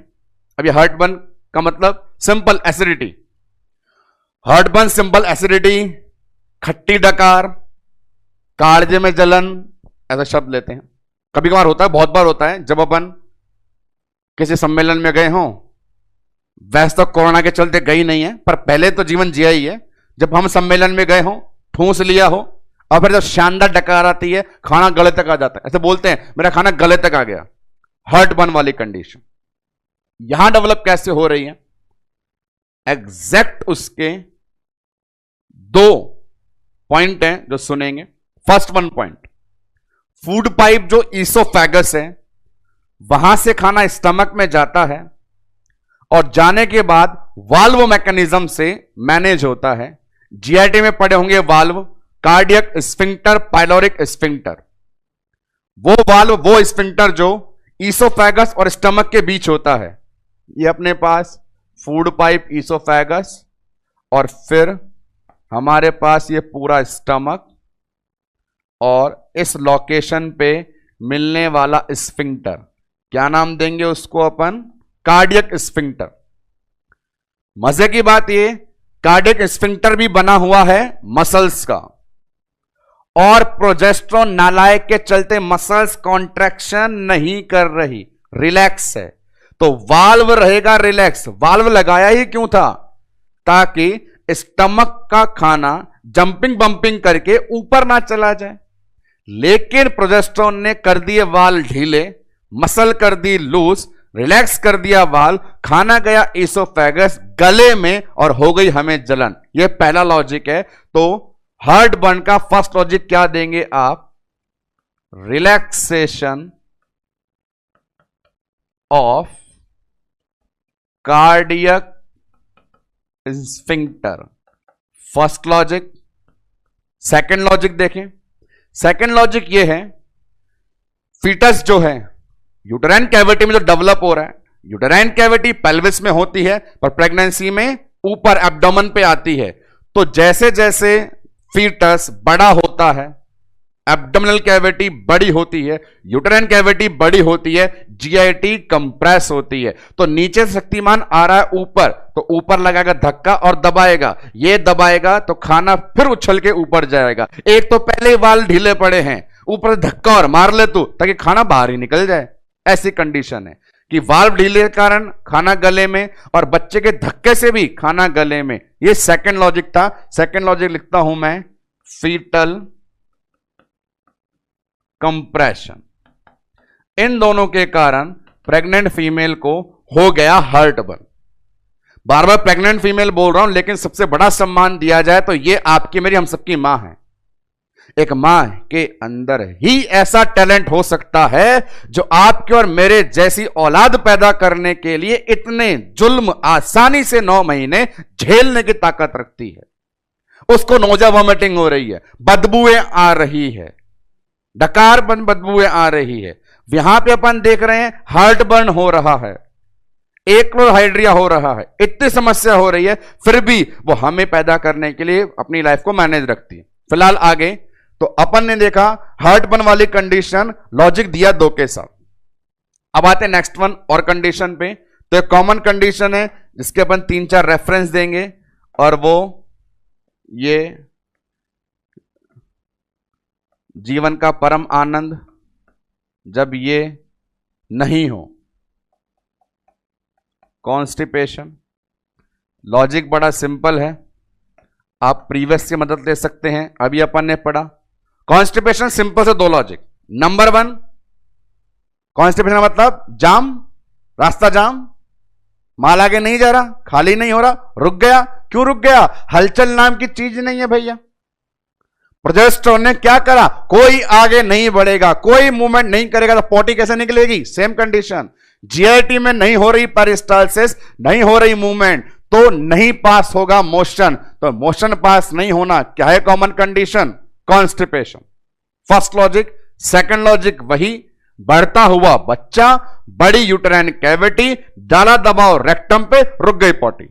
अब ये हार्ट बर्न का मतलब simple acidity, heart burn simple acidity, खट्टी डकार, कालजे में जलन, ऐसा शब्द लेते हैं। कभी कभार होता है, बहुत बार होता है, जब अपन किसी सम्मेलन में गए हों, वैसे तो कोरोना के चलते गई नहीं है, पर पहले तो जीवन जिया ही है। जब हम सम्मेलन में गए हों, ठूंस लिया हो, और फिर जब शानदार डकार आती है, खाना गले तक आ जाता है, ऐसे बोलते हैं मेरा खाना गले तक आ गया। हार्ट बर्न वाली कंडीशन यहां डेवलप कैसे हो रही है, एग्जैक्ट उसके 2 पॉइंट हैं जो सुनेंगे। First one point, food pipe जो ईसोफेगस है वहां से खाना स्टमक में जाता है और जाने के बाद वाल्व मैकेनिज्म से मैनेज होता है। जीआईटी में पढ़े होंगे valve, cardiac sphincter, pyloric sphincter. वो वाल्व, वो स्फिंक्टर जो ईसोफेगस और स्टमक के बीच होता है। ये अपने पास फूड पाइप, ईसोफेगस, और फिर हमारे पास ये पूरा स्टमक और इस लोकेशन पे मिलने वाला स्फिंक्टर, क्या नाम देंगे उसको अपन? Cardiac sphincter. मजे की बात ये, कार्डियक स्फिंक्टर भी बना हुआ है मसल्स का, और प्रोजेस्टेरोन नालायक के चलते मसल्स कॉन्ट्रैक्शन नहीं कर रही, रिलैक्स है। तो वाल्व रहेगा रिलैक्स। वाल्व लगाया ही क्यों था? ताकि स्टमक का खाना जंपिंग बंपिंग करके ऊपर ना चला जाए। लेकिन प्रोजेस्टेरोन ने कर दिए वाल्व ढीले, मसल कर दी लूज, रिलैक्स कर दिया वाल्व, खाना गया ईसोफेगस, गले में, और हो गई हमें जलन। यह पहला लॉजिक है। तो हार्ट बर्न का फर्स्ट लॉजिक क्या देंगे आप? Relaxation of cardiac sphincter, first logic. Second logic देखें। सेकंड लॉजिक ये है, फीटस जो है यूटेराइन कैविटी में जो डेवलप हो रहा है, यूटेराइन कैविटी पेल्विस में होती है पर प्रेगनेंसी में ऊपर एब्डोमेन पे आती है। तो जैसे जैसे फीटस बड़ा होता है, एब्डोमिनल कैविटी बड़ी होती है, यूटेराइन कैविटी बड़ी होती है, जीआईटी कंप्रेस होती है। तो नीचे से शक्तिमान आ रहा है ऊपर, तो ऊपर लगाएगा धक्का और दबाएगा। ये दबाएगा तो खाना फिर उछल के ऊपर जाएगा। एक तो पहले वाल ढीले पड़े हैं, ऊपर धक्का और मार ले तू ताकि खाना बाहर ही निकल जाए। ऐसी कंडीशन है कि वाल्व ढीले के कारण खाना गले में, और बच्चे के धक्के से भी खाना गले में। ये सेकंड लॉजिक था। सेकंड लॉजिक लिखता हूं मैं, फीटल कंप्रेशन। इन दोनों के कारण प्रेग्नेंट फीमेल को हो गया हार्ट बर्न। बार बार प्रेग्नेंट फीमेल बोल रहा हूं, लेकिन सबसे बड़ा सम्मान दिया जाए तो ये आपकी मेरी हम सबकी मां है। एक मां के अंदर ही ऐसा टैलेंट हो सकता है जो आपके और मेरे जैसी औलाद पैदा करने के लिए इतने जुल्म आसानी से 9 महीने झेलने की ताकत रखती है। उसको नोजा वॉमिटिंग हो रही है, बदबूएं आ रही है, डकार बदबूएं आ रही है। यहां पे अपन देख रहे हैं हार्ट बर्न हो रहा है, एक्लोहाइड्रिया हो रहा है, इतनी समस्या हो रही है, फिर भी वो हमें पैदा करने के लिए अपनी लाइफ को मैनेज रखती है। फिलहाल आगे तो अपन ने देखा हार्ट बर्न वाली कंडीशन, लॉजिक दिया 2 के साथ। अब आते नेक्स्ट वन और कंडीशन पे। तो एक कॉमन कंडीशन है जिसके अपन 3-4 रेफरेंस देंगे, और वो ये जीवन का परम आनंद जब ये नहीं हो, कॉन्स्टिपेशन। लॉजिक बड़ा सिंपल है, आप प्रीवियस से मदद ले सकते हैं। अभी अपन ने पढ़ा कॉन्स्टिपेशन, सिंपल से 2 लॉजिक। नंबर 1, कॉन्स्टिपेशन मतलब जाम, रास्ता जाम, माल आगे नहीं जा रहा, खाली नहीं हो रहा, रुक गया। क्यों रुक गया? हलचल नाम की चीज नहीं है भैया। प्रोजेस्टेरोन ने क्या करा? कोई आगे नहीं बढ़ेगा, कोई मूवमेंट नहीं करेगा, तो पॉटी कैसे निकलेगी? Same condition. जीआईटी में नहीं हो रही पेरिस्टालसिस, नहीं हो रही मूवमेंट, तो नहीं पास होगा मोशन। तो मोशन पास नहीं होना क्या है? Common condition, constipation. First logic. Second logic वही, बढ़ता हुआ बच्चा, बड़ी यूटेराइन कैविटी, डाला दबाव रेक्टम पे, रुक गई पॉटी।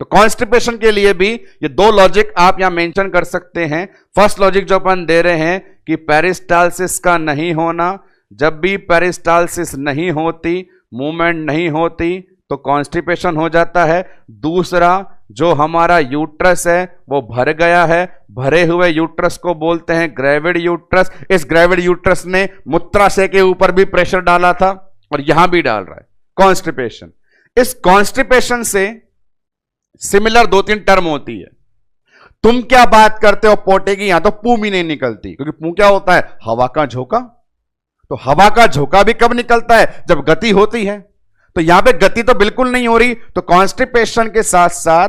तो कॉन्स्टिपेशन के लिए भी ये 2 लॉजिक आप यहां मेंशन कर सकते हैं। फर्स्ट लॉजिक जो अपन दे रहे हैं कि पेरिस्टालसिस का नहीं होना, जब भी पेरिस्टालसिस नहीं होती, मूवमेंट नहीं होती, तो कॉन्स्टिपेशन हो जाता है। दूसरा, जो हमारा यूट्रस है वो भर गया है, भरे हुए यूट्रस को बोलते हैं ग्रेविड यूट्रस। इस ग्रेविड यूट्रस ने मूत्राशय के ऊपर भी प्रेशर डाला था और यहां भी डाल रहा है, कॉन्स्टिपेशन। इस कॉन्स्टिपेशन से सिमिलर 2-3 टर्म होती है। तुम क्या बात करते हो पोटे की, यहां तो पू भी नहीं निकलती, क्योंकि पू क्या होता है? हवा का झोंका। तो हवा का झोंका भी कब निकलता है? जब गति होती है। तो यहां पे गति तो बिल्कुल नहीं हो रही, तो कॉन्स्टिपेशन के साथ साथ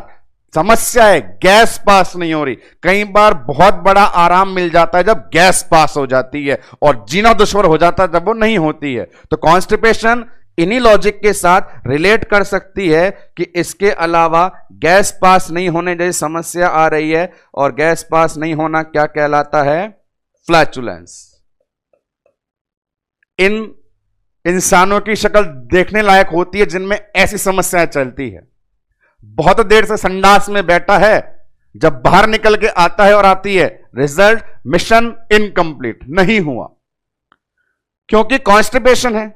समस्या है गैस पास नहीं हो रही। कई बार बहुत बड़ा आराम मिल जाता है जब गैस पास हो जाती है, और जीना दुश्वार हो जाता है जब वो नहीं होती है। तो कॉन्स्टिपेशन इन्हीं लॉजिक के साथ रिलेट कर सकती है कि इसके अलावा गैस पास नहीं होने जैसी समस्या आ रही है, और गैस पास नहीं होना क्या कहलाता है? फ्लैचुलेंस। इन इंसानों की शक्ल देखने लायक होती है जिनमें ऐसी समस्याएं चलती है। बहुत देर से संडास में बैठा है, जब बाहर निकल के आता है और आती है, रिजल्ट मिशन इनकम्प्लीट, नहीं हुआ। क्योंकि कॉन्स्टिपेशन है,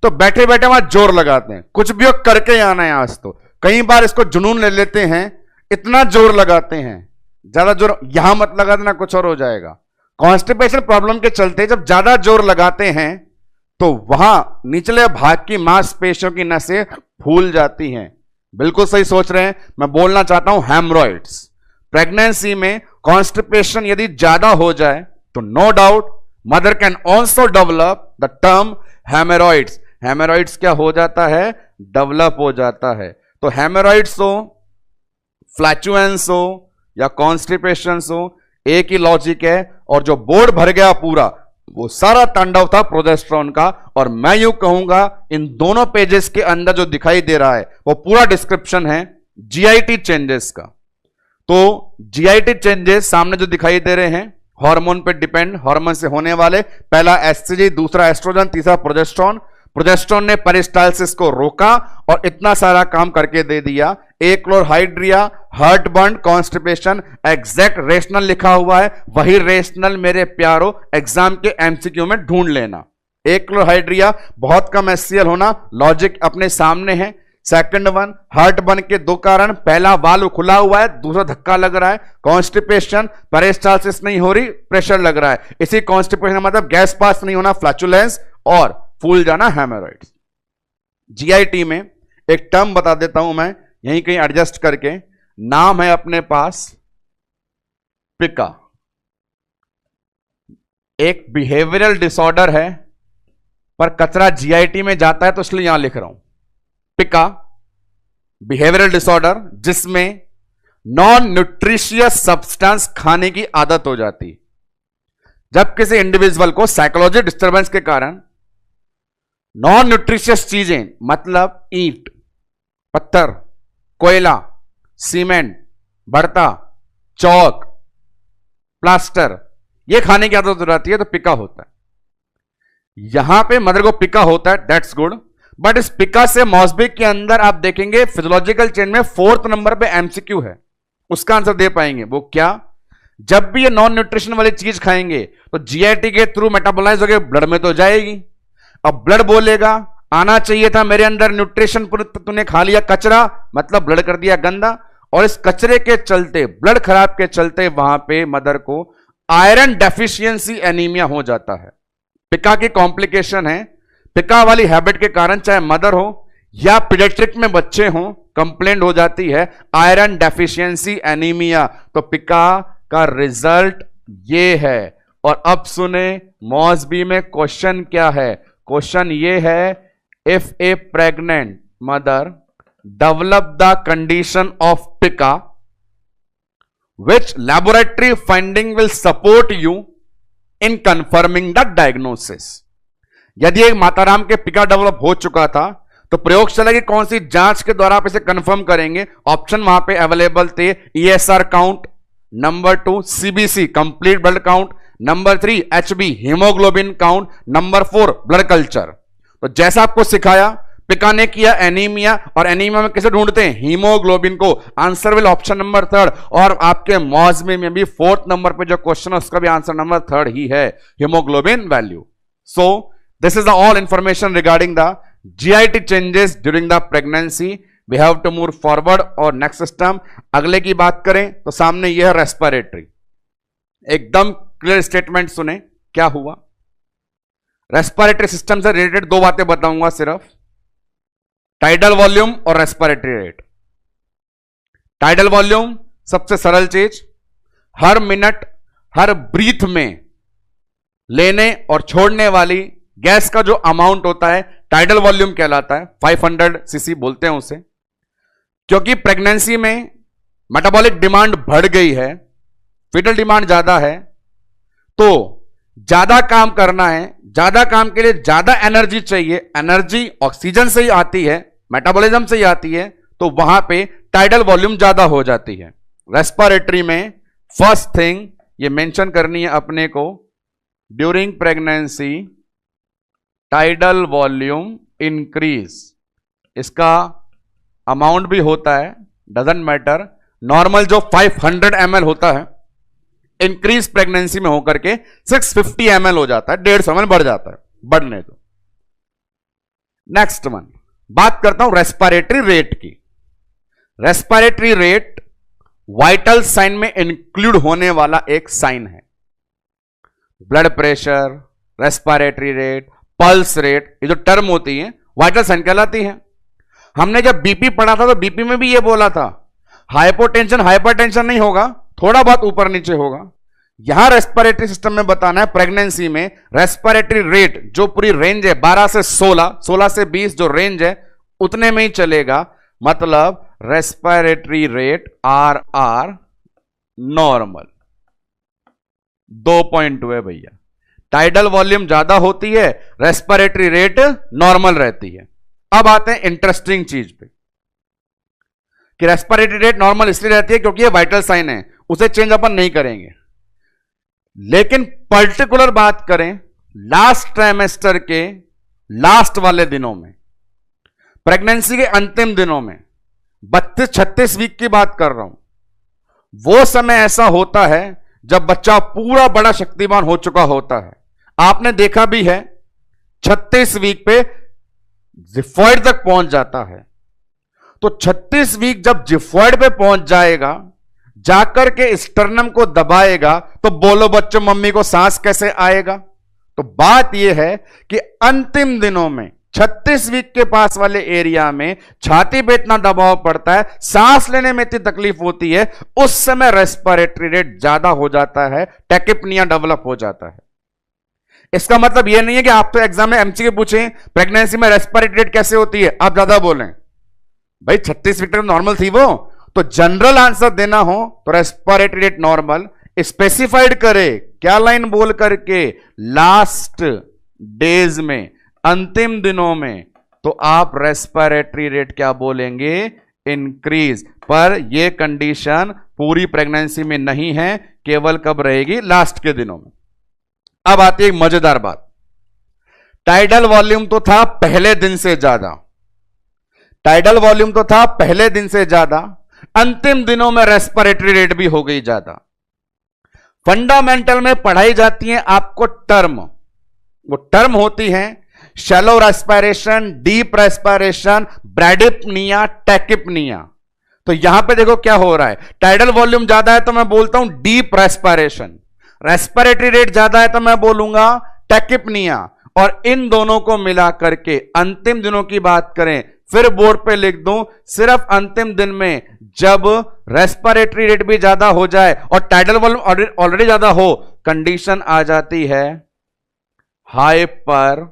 तो बैठे बैठे वहां जोर लगाते हैं, कुछ भी करके आना है आज। तो कई बार इसको जुनून ले लेते हैं, इतना जोर लगाते हैं, ज्यादा जोर यहां मत लगा देना, कुछ और हो जाएगा। कॉन्स्टिपेशन प्रॉब्लम के चलते जब ज्यादा जोर लगाते हैं तो वहां निचले भाग की मांसपेशियों की नसें फूल जाती हैं। बिल्कुल सही सोच रहे हैं, मैं बोलना चाहता हूं हेमरॉइड्स। प्रेगनेंसी में कॉन्स्टिपेशन यदि ज्यादा हो जाए तो no doubt mother can also develop the term haemorrhoids. Haemorrhoids क्या हो जाता है? डेवलप हो जाता है। तो हेमरॉइड्स हो, फ्लैचुलेंस हो या कॉन्स्टिपेशन हो, एक ही लॉजिक है। और जो बोर्ड भर गया पूरा, वो सारा तांडव था प्रोजेस्टेरोन का। और मैं यूं कहूंगा इन दोनों पेजेस के अंदर जो दिखाई दे रहा है वो पूरा डिस्क्रिप्शन है जीआईटी चेंजेस का। तो जीआईटी चेंजेस सामने जो दिखाई दे रहे हैं, हार्मोन पे डिपेंड, हार्मोन से होने वाले, पहला एससीजी, दूसरा एस्ट्रोजन, तीसरा प्रोजेस्टेरोन। प्रोजेस्टेरोन ने पेरिस्टाल्सिस को रोका और इतना सारा काम करके दे दिया। Achlorhydria, heartburn, constipation, exact rational लिखा हुआ है, वही रेशनल मेरे प्यारो एग्जाम के एमसीक्यू में ढूंढ लेना। एक्लोरहाइड्रिया बहुत कम एचसीएल होना, लॉजिक अपने सामने है। सेकंड वन, हार्टबर्न के दो कारण, पहला वाल्व खुला हुआ है, दूसरा धक्का लग रहा है। कॉन्स्टिपेशन, पेरिस्टाल्सिस नहीं हो रही, प्रेशर लग रहा है। इसी कॉन्स्टिपेशन मतलब गैस पास नहीं होना, फ्लैचुलेंस, और फूल जाना, हेमरॉइड्स। जीआईटी में एक टर्म बता देता हूं मैं, यहीं कहीं एडजस्ट करके, नाम है अपने पास पिका। एक बिहेवियरल डिसऑर्डर है, पर कचरा जीआईटी में जाता है तो इसलिए यहां लिख रहा हूं पिका, बिहेवियरल डिसऑर्डर, जिसमें नॉन न्यूट्रिशियस सब्सटेंस खाने की आदत हो जाती है। जब किसी इंडिविजुअल को साइकोलॉजिकल डिस्टर्बेंस के कारण नॉन न्यूट्रिशियस चीजें, मतलब ईंट, पत्थर, कोयला, सीमेंट, भरता, चौक, प्लास्टर, ये खाने की आदत हो जाती है तो पिका होता है। यहां पे मदर को पिका होता है, दैट्स गुड। बट इस पिका से मॉस्बी के अंदर आप देखेंगे फिजियोलॉजिकल चेन में 4th नंबर पे एमसीक्यू है, उसका आंसर दे पाएंगे। वो क्या? जब भी ये नॉन न्यूट्रिशन वाली चीज खाएंगे तो जीआईटी के थ्रू मेटाबोलाइज होकर ब्लड में तो जाएगी। अब ब्लड बोलेगा आना चाहिए था मेरे अंदर न्यूट्रिशन, तूने खा लिया कचरा, मतलब ब्लड कर दिया गंदा। और इस कचरे के चलते, ब्लड खराब के चलते वहां पे मदर को आयरन डेफिशिएंसी एनीमिया हो जाता है। पिका की कॉम्प्लिकेशन है। पिका वाली हैबिट के कारण चाहे मदर हो या पीडियाट्रिक में बच्चे हो, कंप्लेंट हो जाती है आयरन डेफिशिएंसी एनीमिया। तो पिका का रिजल्ट ये है। और अब सुने मॉस्बी में क्वेश्चन क्या है। क्वेश्चन ये है, if A pregnant mother develop the condition of Pika, which laboratory finding will support you in confirming the diagnosis। यदि एक माताराम के पिका डेवलप हो चुका था तो प्रयोगशाला की कौन सी जांच के द्वारा आप इसे कंफर्म करेंगे? ऑप्शन वहां पे अवेलेबल थे, ESR count, number 2 CBC complete blood count, number 3 HB haemoglobin count, number 4 blood culture. तो जैसा आपको सिखाया, पिका ने किया एनीमिया, और एनीमिया में किसे ढूंढते हैं? हीमोग्लोबिन को। Answer will option number 3। और आपके मॉस्बी में भी 4th नंबर पे जो क्वेश्चन है उसका भी आंसर नंबर 3 ही है, haemoglobin value. So this is the all information regarding the GIT changes during the pregnancy. We have to move forward. और नेक्स्ट सिस्टम अगले की बात करें तो सामने यह है रेस्पिरेटरी। एकदम क्लियर स्टेटमेंट सुने क्या हुआ। रेस्पिरेटरी सिस्टम से रिलेटेड 2 बातें बताऊंगा सिर्फ, टाइडल वॉल्यूम और रेस्पिरेटरी रेट। टाइडल वॉल्यूम सबसे सरल चीज, हर मिनट हर ब्रीथ में लेने और छोड़ने वाली गैस का जो अमाउंट होता है टाइडल वॉल्यूम कहलाता है। 500 सीसी बोलते हैं उसे। क्योंकि प्रेगनेंसी में मेटाबॉलिक डिमांड बढ़ गई है, फीटल डिमांड ज्यादा है, तो ज्यादा काम करना है, ज्यादा काम के लिए ज्यादा एनर्जी चाहिए, एनर्जी ऑक्सीजन से ही आती है, मेटाबॉलिज्म से ही आती है, तो वहां पे टाइडल वॉल्यूम ज्यादा हो जाती है। रेस्पिरेटरी में फर्स्ट थिंग ये मेंशन करनी है अपने को, during pregnancy tidal volume increase, इसका अमाउंट भी होता है, डजंट मैटर, नॉर्मल जो 500 ml होता है इंक्रीज प्रेगनेंसी में होकर के 650 ml हो जाता है, 150 ml बढ़ जाता है, बढ़ने दो। नेक्स्ट वन, बात करता हूं रेस्पिरेटरी रेट की। रेस्पिरेटरी रेट वाइटल साइन में इंक्लूड होने वाला एक साइन है। Blood pressure, respiratory rate, pulse rate, ये जो टर्म होती है वाइटल साइन कहलाती है। हमने जब बीपी पढ़ा था तो बीपी में भी ये बोला था हाइपोटेंशन हाइपरटेंशन नहीं होगा, थोड़ा बहुत ऊपर नीचे होगा। यहां रेस्पिरेटरी सिस्टम में बताना है प्रेगनेंसी में रेस्पिरेटरी रेट जो पूरी रेंज है 12 से 16, 16 से 20 जो रेंज है उतने में ही चलेगा, मतलब रेस्पिरेटरी रेट आर नॉर्मल 2.2 है भैया। टाइडल वॉल्यूम ज्यादा होती है, रेस्पिरेटरी रेट नॉर्मल रहती है। अब आते हैं इंटरेस्टिंग चीज पे कि रेस्पिरेटरी रेट नॉर्मल इसलिए रहती है क्योंकि ये वाइटल साइन है, उसे चेंज अपन नहीं करेंगे। लेकिन पर्टिकुलर बात करें लास्ट ट्राइमेस्टर के लास्ट वाले दिनों में, प्रेगनेंसी के अंतिम दिनों में, 32-36 वीक की बात कर रहा हूं, वो समय ऐसा होता है जब बच्चा पूरा बड़ा शक्तिमान हो चुका होता है। आपने देखा भी है 36 वीक पे जिफॉइड तक पहुंच जाता है। तो 36 वीक जब जिफॉइड पे पहुंच जाएगा, जाकर के स्टर्नम को दबाएगा, तो बोलो बच्चों मम्मी को सांस कैसे आएगा? तो बात यह है कि अंतिम दिनों में 36 वीक के पास वाले एरिया में छाती पे इतना दबाव पड़ता है, सांस लेने में इतनी तकलीफ होती है, उस समय रेस्पिरेटरी रेट ज्यादा हो जाता है, टैकिपनिया डेवलप हो जाता है। इसका मतलब यह नहीं है कि आप तो एग्जाम में एमसीक्यू पूछें प्रेगनेंसी में रेस्पिरेटरी रेट कैसे होती है, आप ज्यादा बोलें, भाई 36 वीक तक नॉर्मल थी वो, तो जनरल आंसर देना हो तो रेस्पिरेटरी रेट नॉर्मल, स्पेसिफाइड करे क्या लाइन बोल करके, लास्ट डेज में, अंतिम दिनों में, तो आप रेस्पिरेटरी रेट क्या बोलेंगे, इंक्रीज। पर यह कंडीशन पूरी प्रेगनेंसी में नहीं है, केवल कब रहेगी, लास्ट के दिनों में। अब आती है एक मजेदार बात, टाइडल वॉल्यूम तो था पहले दिन से ज्यादा, टाइडल वॉल्यूम तो था पहले दिन से ज्यादा, अंतिम दिनों में रेस्पिरेटरी रेट भी हो गई ज्यादा। फंडामेंटल में पढ़ाई जाती है आपको टर्म, वो टर्म होती है shallow respiration, deep respiration, bradypnea, tachypnea. तो यहां पे देखो क्या हो रहा है, टाइडल वॉल्यूम ज्यादा है तो मैं बोलता हूं डीप रेस्पिरेशन, रेस्पिरेटरी रेट ज्यादा है तो मैं बोलूंगा टैकिपनिया, और इन दोनों को मिला करके अंतिम दिनों की बात करें, फिर बोर्ड पे लिख दूं, सिर्फ अंतिम दिन में जब रेस्पिरेटरी रेट भी ज्यादा हो जाए और टाइडल वॉल्यूम ऑलरेडी ज्यादा हो, कंडीशन आ जाती है हाइपर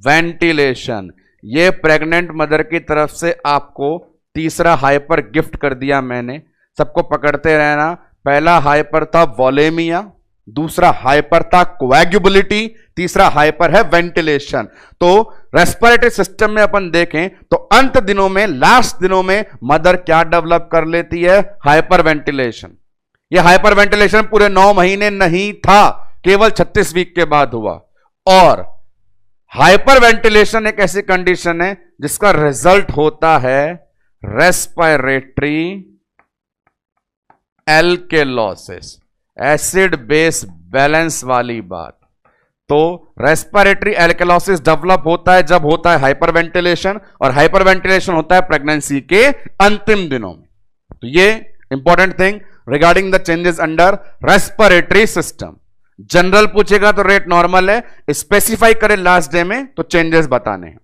वेंटिलेशन। ये प्रेग्नेंट मदर की तरफ से आपको तीसरा हाइपर गिफ्ट कर दिया मैंने, सबको पकड़ते रहना। पहला हाइपर था वॉलेमिया, दूसरा हाइपर था कोएगुबिलिटी, तीसरा हाइपर है वेंटिलेशन। तो रेस्पिरेटरी सिस्टम में अपन देखें तो अंत दिनों में, लास्ट दिनों में मदर क्या डेवलप कर लेती है, हाइपर वेंटिलेशन। ये हाइपर वेंटिलेशन पूरे 9 महीने नहीं था, केवल 36 वीक के बाद हुआ। और हाइपर वेंटिलेशन एक ऐसी कंडीशन है जिसका रिजल्ट होता है respiratory alkalosis, acid base balance वाली बात। तो रेस्पिरेटरी एल्केलोसिस डेवलप होता है जब होता है हाइपर वेंटिलेशन, और हाइपर वेंटिलेशन होता है प्रेगनेंसी के अंतिम दिनों में। तो ये important thing regarding the changes under respiratory system. General पूछेगा तो रेट नॉर्मल है, स्पेसिफाई करे लास्ट डे में तो चेंजेस बताने हैं।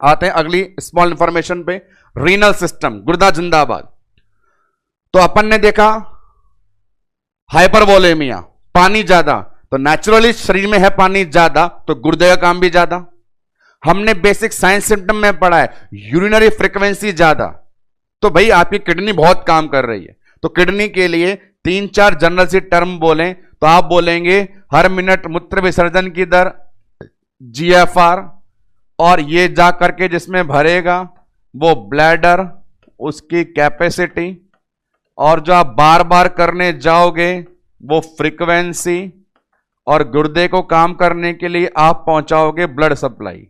आते हैं अगली स्मॉल इंफॉर्मेशन पे, रीनल सिस्टम, गुर्दा जिंदाबाद। तो अपन ने देखा हाइपरवोलेमिया, पानी ज्यादा, तो नेचुरली शरीर में है पानी ज्यादा तो गुर्दे का काम भी ज्यादा। हमने बेसिक साइंस सिम्टम में पढ़ा है यूरिनरी फ्रीक्वेंसी ज्यादा, तो भाई आपकी किडनी बहुत काम कर रही है। तो किडनी के लिए 3-4 जनरल सी टर्म बोलें तो आप बोलेंगे हर मिनट मूत्र विसर्जन की दर GFR, और ये जा करके जिसमें भरेगा वो ब्लैडर, उसकी कैपेसिटी, और जो आप बार बार करने जाओगे वो फ्रीक्वेंसी, और गुर्दे को काम करने के लिए आप पहुंचाओगे ब्लड सप्लाई।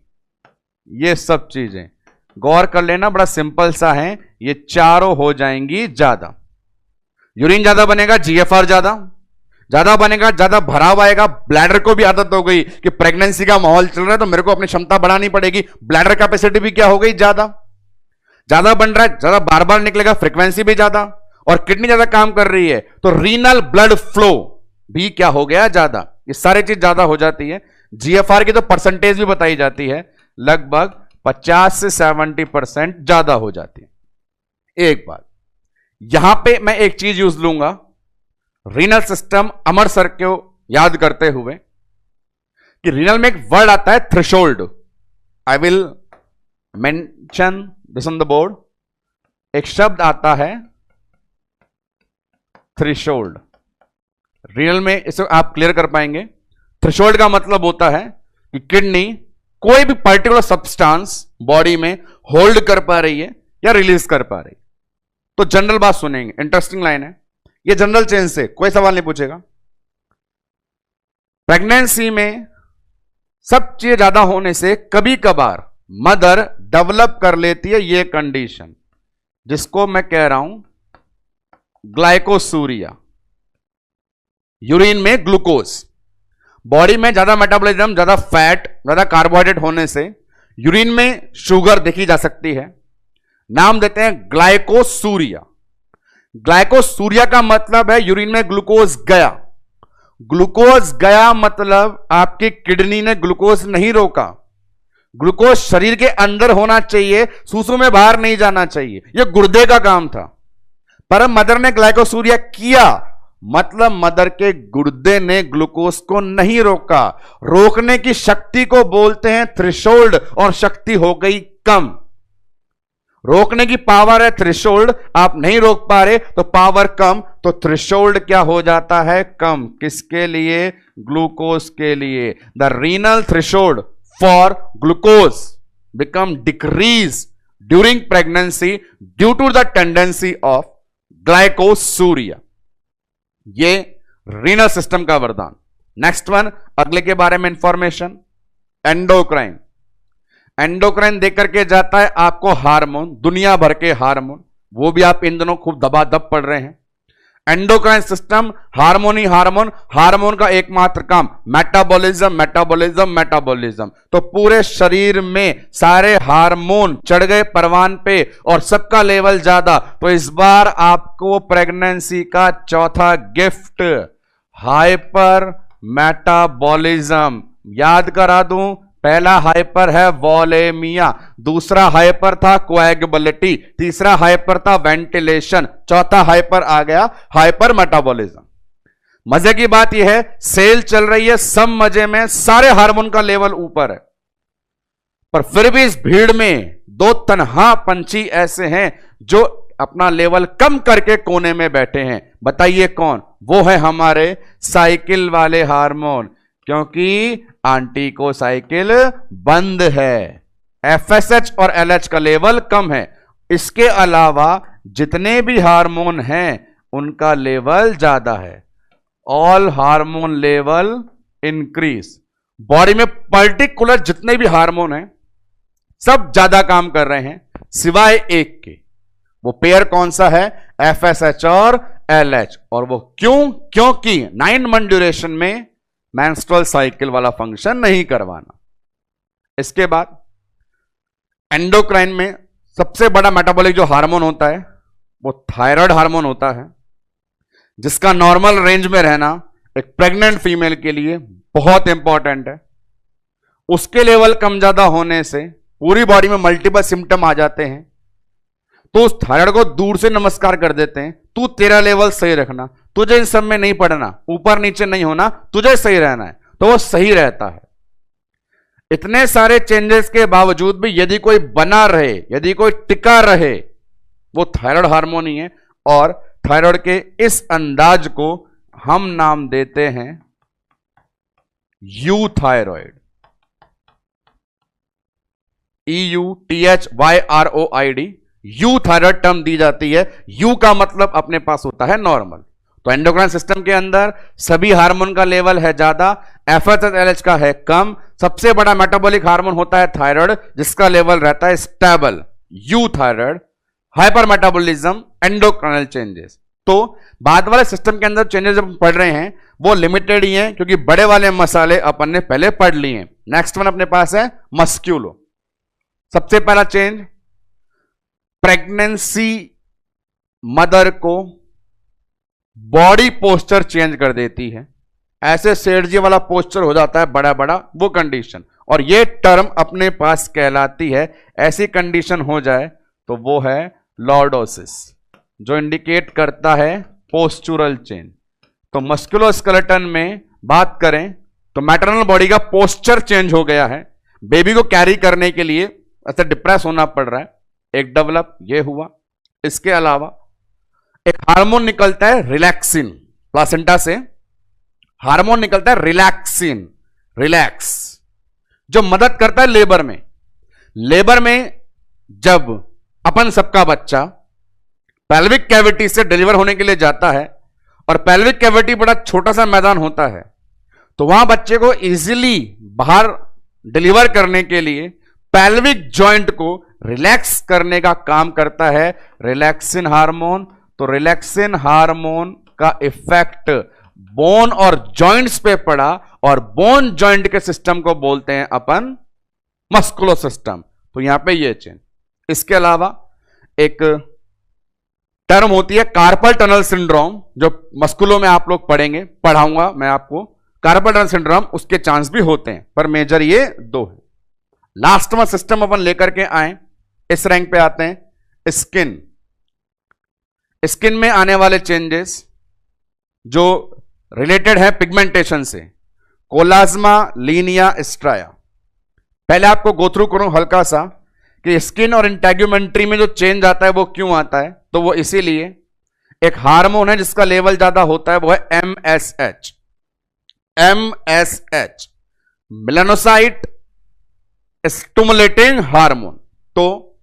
ये सब चीजें गौर कर लेना, बड़ा सिंपल सा है, ये चारों हो जाएंगी ज्यादा। यूरिन ज्यादा बनेगा, GFR ज्यादा बनेगा, ज्यादा भराव आएगा। ब्लैडर को भी आदत हो गई कि प्रेगनेंसी का माहौल चल रहा है तो मेरे को अपनी क्षमता बढ़ानी पड़ेगी, ब्लैडर कैपेसिटी भी क्या हो गई, ज्यादा बन रहा है, ज्यादा बार बार निकलेगा, फ्रीक्वेंसी भी ज्यादा, और किडनी ज्यादा काम कर रही है तो रीनल ब्लड फ्लो भी क्या हो गया, ज्यादा। ये सारी चीज ज्यादा हो जाती है। GFR की तो परसेंटेज भी बताई जाती है, लगभग 50 से 70% ज्यादा हो जाती है। एक बात यहां पे मैं एक चीज यूज लूंगा, रीनल सिस्टम, अमर सर को याद करते हुए, कि रीनल में एक वर्ड आता है threshold. I will mention this on the board. एक शब्द आता है थ्रेशोल्ड। रीनल में इसे आप क्लियर कर पाएंगे। थ्रेशोल्ड का मतलब होता है कि किडनी कोई भी पर्टिकुलर सब्सटेंस बॉडी में होल्ड कर पा रही है या रिलीज कर पा रही है। तो जनरल बात सुनेंगे, इंटरेस्टिंग लाइन है ये, जनरल चेंज से कोई सवाल नहीं पूछेगा। प्रेगनेंसी में सब चीजें ज्यादा होने से कभी कभार मदर डेवलप कर लेती है ये कंडीशन, जिसको मैं कह रहा हूं ग्लाइकोसूरिया। यूरिन में ग्लूकोज, बॉडी में ज्यादा मेटाबॉलिज्म, ज्यादा फैट, ज्यादा कार्बोहाइड्रेट होने से यूरिन में शुगर देखी जा सकती है। नाम देते हैं ग्लाइकोसूरिया। ग्लाइकोसूरिया का मतलब है यूरिन में ग्लूकोज गया। ग्लूकोज गया मतलब आपकी किडनी ने ग्लूकोज नहीं रोका। ग्लूकोज शरीर के अंदर होना चाहिए, सूसू में बाहर नहीं जाना चाहिए, यह गुर्दे का काम था। पर मदर ने ग्लाइकोसूरिया किया, मतलब मदर के गुर्दे ने ग्लूकोज को नहीं रोका। रोकने की शक्ति को बोलते हैं थ्रेशोल्ड, और शक्ति हो गई कम। रोकने की पावर है थ्रेशोल्ड, आप नहीं रोक पा रहे तो पावर कम, तो थ्रेशोल्ड क्या हो जाता है, कम। किसके लिए, ग्लूकोज के लिए। The renal threshold for glucose become decrease during pregnancy due to the tendency of glycosuria. ये रीनल सिस्टम का वरदान। नेक्स्ट वन, अगले के बारे में इंफॉर्मेशन, एंडोक्राइन। एंडोक्राइन देकर के जाता है आपको हार्मोन, दुनिया भर के हार्मोन, वो भी आप इन दिनों खूब दबादब पढ़ रहे हैं। एंडोक्राइन सिस्टम, हार्मोन ही हार्मोन, हार्मोन का एकमात्र काम मेटाबॉलिज्म, मेटाबॉलिज्म, मेटाबॉलिज्म। तो पूरे शरीर में सारे हार्मोन चढ़ गए परवान पे और सबका लेवल ज्यादा। तो इस बार आपको प्रेगनेंसी का चौथा गिफ्ट, हाइपर मेटाबॉलिज्म। याद करा दूं, पहला हाइपर है वॉलेमिया, दूसरा हाइपर था कोएगुबिलिटी, तीसरा हाइपर था वेंटिलेशन, चौथा हाइपर आ गया हाइपर मेटाबॉलिज्म। मजे की बात यह है, सेल चल रही है सब मजे में, सारे हार्मोन का लेवल ऊपर है, पर फिर भी इस भीड़ में दो तन्हा पंछी ऐसे हैं जो अपना लेवल कम करके कोने में बैठे हैं। बताइए कौन? वो है हमारे साइकिल वाले हार्मोन, क्योंकि आंटी को साइकिल बंद है, FSH और LH का लेवल कम है। इसके अलावा जितने भी हार्मोन हैं उनका लेवल ज्यादा है। All hormone level increase. Body में पर्टिकुलर जितने भी हार्मोन हैं सब ज्यादा काम कर रहे हैं सिवाय एक के। वो पेयर कौन सा है? FSH और LH। और वो क्यों? क्योंकि 9 मंथ ड्यूरेशन में मेंस्ट्रुअल साइकिल वाला फंक्शन नहीं करवाना। इसके बाद एंडोक्राइन में सबसे बड़ा मेटाबॉलिक जो हार्मोन होता है वो थायराइड हार्मोन होता है, जिसका नॉर्मल रेंज में रहना एक प्रेग्नेंट फीमेल के लिए बहुत इंपॉर्टेंट है। उसके लेवल कम ज्यादा होने से पूरी बॉडी में मल्टीपल सिम्टम आ जाते हैं, तो उस थायराइड को दूर से नमस्कार कर देते हैं, तू तेरा लेवल सही रखना, तुझे इन सब में नहीं पड़ना, ऊपर नीचे नहीं होना, तुझे सही रहना है। तो वो सही रहता है। इतने सारे चेंजेस के बावजूद भी यदि कोई बना रहे, यदि कोई टिका रहे, वो थायराइड हार्मोन ही है, और थायराइड के इस अंदाज को हम नाम देते हैं यूथायरॉइड, EUTHYROID, यूथायरॉइड टर्म दी जाती है। यू का मतलब अपने पास होता है नॉर्मल। तो एंडोक्राइन सिस्टम के अंदर सभी हार्मोन का लेवल है ज्यादा, FSH का है कम। सबसे बड़ा मेटाबॉलिक हार्मोन होता है थायराइड, जिसका लेवल रहता है stable, euthyroid. Hyper metabolism, endocrinal changes. तो बाद वाले सिस्टम के अंदर चेंजेस जब पढ़ रहे हैं वो लिमिटेड ही हैं, क्योंकि बड़े वाले मसाले अपन ने पहले पढ़ लिए हैं। नेक्स्ट वन अपने पास है मस्क्यूलो। सबसे पहला चेंज, प्रेगनेंसी मदर को बॉडी पोस्चर चेंज कर देती है, ऐसे सेठ वाला पोस्चर हो जाता है बड़ा बड़ा, वो कंडीशन। और ये टर्म अपने पास कहलाती है, ऐसी कंडीशन हो जाए तो वो है लॉर्डोसिस, जो इंडिकेट करता है पोस्चुरल चेंज। तो मस्कुलोस्केलेटन में बात करें तो मैटरनल बॉडी का पोस्चर चेंज हो गया है, बेबी को कैरी करने के लिए ऐसे डिप्रेस होना पड़ रहा है, एक डेवलप ये हुआ। इसके अलावा एक हार्मोन निकलता है रिलैक्सिन, प्लासेंटा से हार्मोन निकलता है रिलैक्सिन, रिलैक्स, जो मदद करता है लेबर में। लेबर में जब अपन सबका बच्चा पेल्विक कैविटी से डिलीवर होने के लिए जाता है, और पेल्विक कैविटी बड़ा छोटा सा मैदान होता है, तो वहां बच्चे को इजीली बाहर डिलीवर करने के लिए पेल्विक जॉइंट को रिलैक्स करने का काम करता है रिलैक्सिन हार्मोन। तो रिलैक्सिन हार्मोन का इफेक्ट बोन और जॉइंट्स पे पड़ा, और बोन जॉइंट के सिस्टम को बोलते हैं अपन मस्कुलो सिस्टम। तो यहां पे ये चेंज। इसके अलावा एक टर्म होती है कार्पल टनल सिंड्रोम, जो मस्कुलो में आप लोग पढ़ेंगे, पढ़ाऊंगा मैं आपको। कार्पल टनल सिंड्रोम, उसके चांस भी होते हैं, पर मेजर ये दो है। लास्ट में सिस्टम अपन लेकर के आए, इस रैंक पे आते हैं स्किन। स्किन में आने वाले चेंजेस जो रिलेटेड है पिगमेंटेशन से, कोलाज्मा, लीनिया, स्ट्राया। पहले आपको गो थ्रू करूं हल्का सा कि स्किन और इंटेग्यूमेंट्री में जो चेंज आता है वो क्यों आता है। तो वो इसीलिए एक हार्मोन है जिसका लेवल ज्यादा होता है, वो है MSH। MSH melanocyte stimulating hormone. तो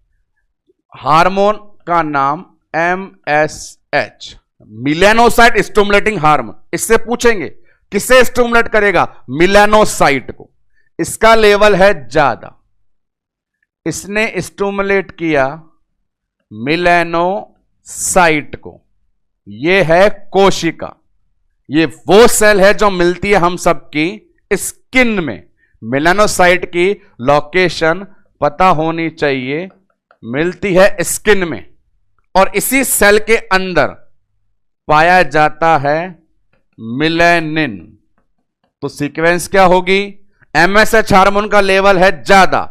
हार्मोन का नाम MSH, मिलेनोसाइट स्टिमुलेटिंग हार्मोन। इससे पूछेंगे किसे स्टिमुलेट करेगा, मिलेनोसाइट को। इसका लेवल है ज्यादा, इसने स्टिमुलेट किया मिलेनोसाइट को। यह है कोशिका, ये वो सेल है जो मिलती है हम सबकी स्किन में। मेलानोसाइट की लोकेशन पता होनी चाहिए, मिलती है स्किन में, और इसी सेल के अंदर पाया जाता है मिलेनिन। तो सीक्वेंस क्या होगी, MSH हार्मोन का लेवल है ज्यादा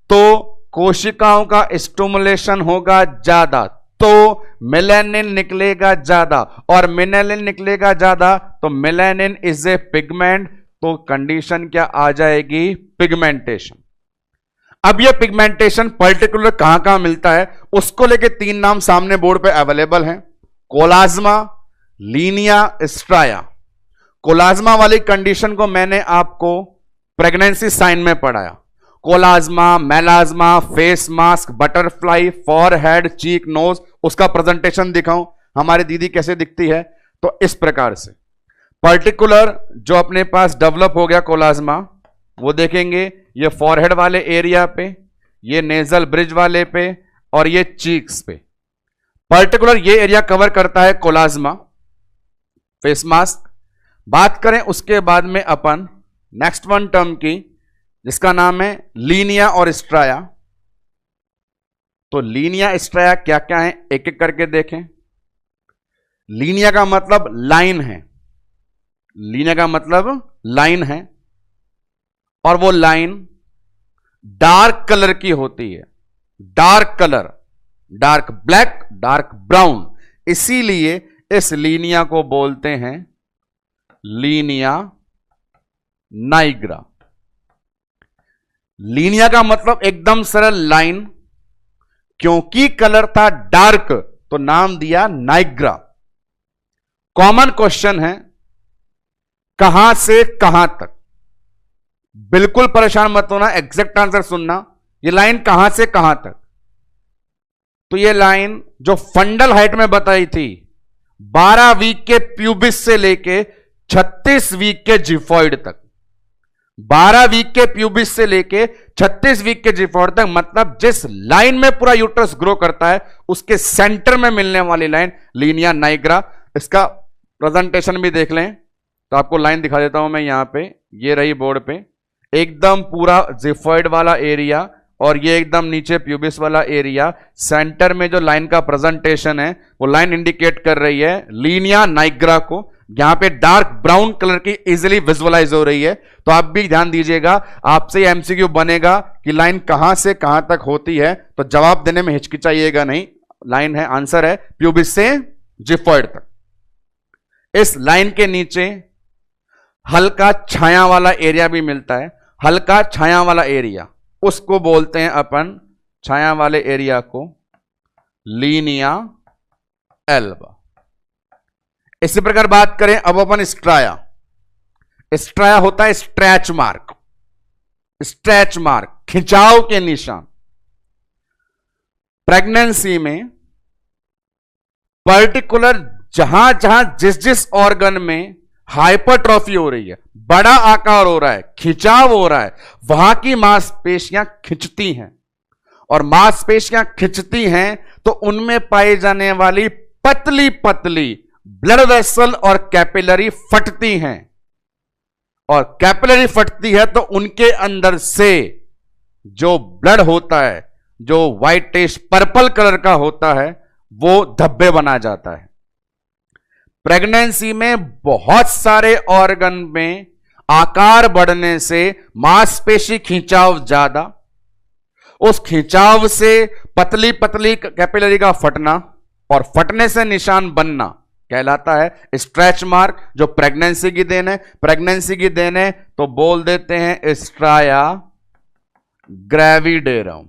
तो कोशिकाओं का स्टिमुलेशन होगा ज्यादा, तो मेलानिन निकलेगा ज्यादा, और मेलानिन निकलेगा ज्यादा तो मेलानिन इज ए पिगमेंट। तो कंडीशन क्या आ जाएगी, पिगमेंटेशन। अब यह पिगमेंटेशन पर्टिकुलर कहां कहां मिलता है, उसको लेके 3 नाम सामने बोर्ड पे अवेलेबल हैं, कोलाज्मा, लीनिया, स्ट्राया। कोलाज्मा वाली कंडीशन को मैंने आपको प्रेगनेंसी साइन में पढ़ाया। Chloasma, melasma, face mask, butterfly, forehead, cheek, nose. उसका प्रेजेंटेशन दिखाऊं हमारी दीदी कैसे दिखती है, तो इस प्रकार से पर्टिकुलर जो अपने पास डेवलप हो गया कोलाज्मा, वो देखेंगे ये फॉरहेड वाले एरिया पे, ये नेजल ब्रिज वाले पे, और ये चीक्स पे। पर्टिकुलर ये एरिया कवर करता है कोलाज्मा, फेस मास्क। बात करें उसके बाद में अपन नेक्स्ट वन टर्म की, जिसका नाम है लीनिया और स्ट्राया। तो लीनिया स्ट्राया क्या क्या है एक एक करके देखें। लीनिया का मतलब लाइन है, लीनिया का मतलब लाइन है, और वो लाइन डार्क कलर की होती है, dark colour, dark black, dark brown. इसीलिए इस लीनिया को बोलते हैं लीनिया नाइग्रा। लीनिया का मतलब एकदम सरल लाइन, क्योंकि कलर था डार्क तो नाम दिया नाइग्रा। कॉमन क्वेश्चन है, कहां से कहां तक? बिल्कुल परेशान मत होना, एग्जैक्ट आंसर सुनना। ये लाइन कहां से कहां तक? तो ये लाइन जो फंडल हाइट में बताई थी, 12 वीक के प्यूबिस से लेके 36 वीक के जिफॉइड तक, 12 वीक के प्यूबिस से लेके 36 वीक के जिफॉइड तक, मतलब जिस लाइन में पूरा यूट्रस ग्रो करता है उसके सेंटर में मिलने वाली लाइन लीनिया नाइग्रा। इसका प्रेजेंटेशन भी देख लें तो आपको लाइन दिखा देता हूं मैं यहां पे। ये रही बोर्ड पे, एकदम पूरा जिफॉइड वाला एरिया और ये एकदम नीचे प्यूबिस वाला एरिया। सेंटर में जो लाइन का प्रेजेंटेशन है वो लाइन इंडिकेट कर रही है लीनिया नाइग्रा को। यहां पे डार्क ब्राउन कलर की इजीली विजुअलाइज हो रही है। तो आप भी ध्यान दीजिएगा, आपसे एमसीक्यू बनेगा कि लाइन कहां से कहां तक होती है, तो जवाब देने में हिचकिचाइएगा नहीं। लाइन है, आंसर है प्यूबिस से जिफॉइड तक। इस लाइन के नीचे हल्का छाया वाला एरिया भी मिलता है। हल्का छाया वाला एरिया उसको बोलते हैं अपन, छाया वाले एरिया को लीनिया एल्बा। इसी प्रकार बात करें अब अपन स्ट्राया। स्ट्राया होता है स्ट्रेच मार्क, स्ट्रेच मार्क, खिंचाव के निशान। प्रेगनेंसी में पर्टिकुलर जहां जहां जिस जिस ऑर्गन में हाइपरट्रॉफी हो रही है, बड़ा आकार हो रहा है, खिंचाव हो रहा है, वहां की मांसपेशियां खिंचती हैं। और मांसपेशियां खिंचती हैं तो उनमें पाई जाने वाली पतली पतली ब्लड वेसल और कैपिलरी फटती हैं। और कैपिलरी फटती है तो उनके अंदर से जो ब्लड होता है, जो व्हाइटिश पर्पल कलर का होता है, वो धब्बे बना जाता है। प्रेगनेंसी में बहुत सारे ऑर्गन में आकार बढ़ने से मांसपेशी खिंचाव ज्यादा, उस खिंचाव से पतली पतली कैपिलरी का फटना और फटने से निशान बनना कहलाता है स्ट्रेच मार्क, जो प्रेगनेंसी की देन है। प्रेगनेंसी की देन है तो बोल देते हैं स्ट्राया ग्रेविडेरम।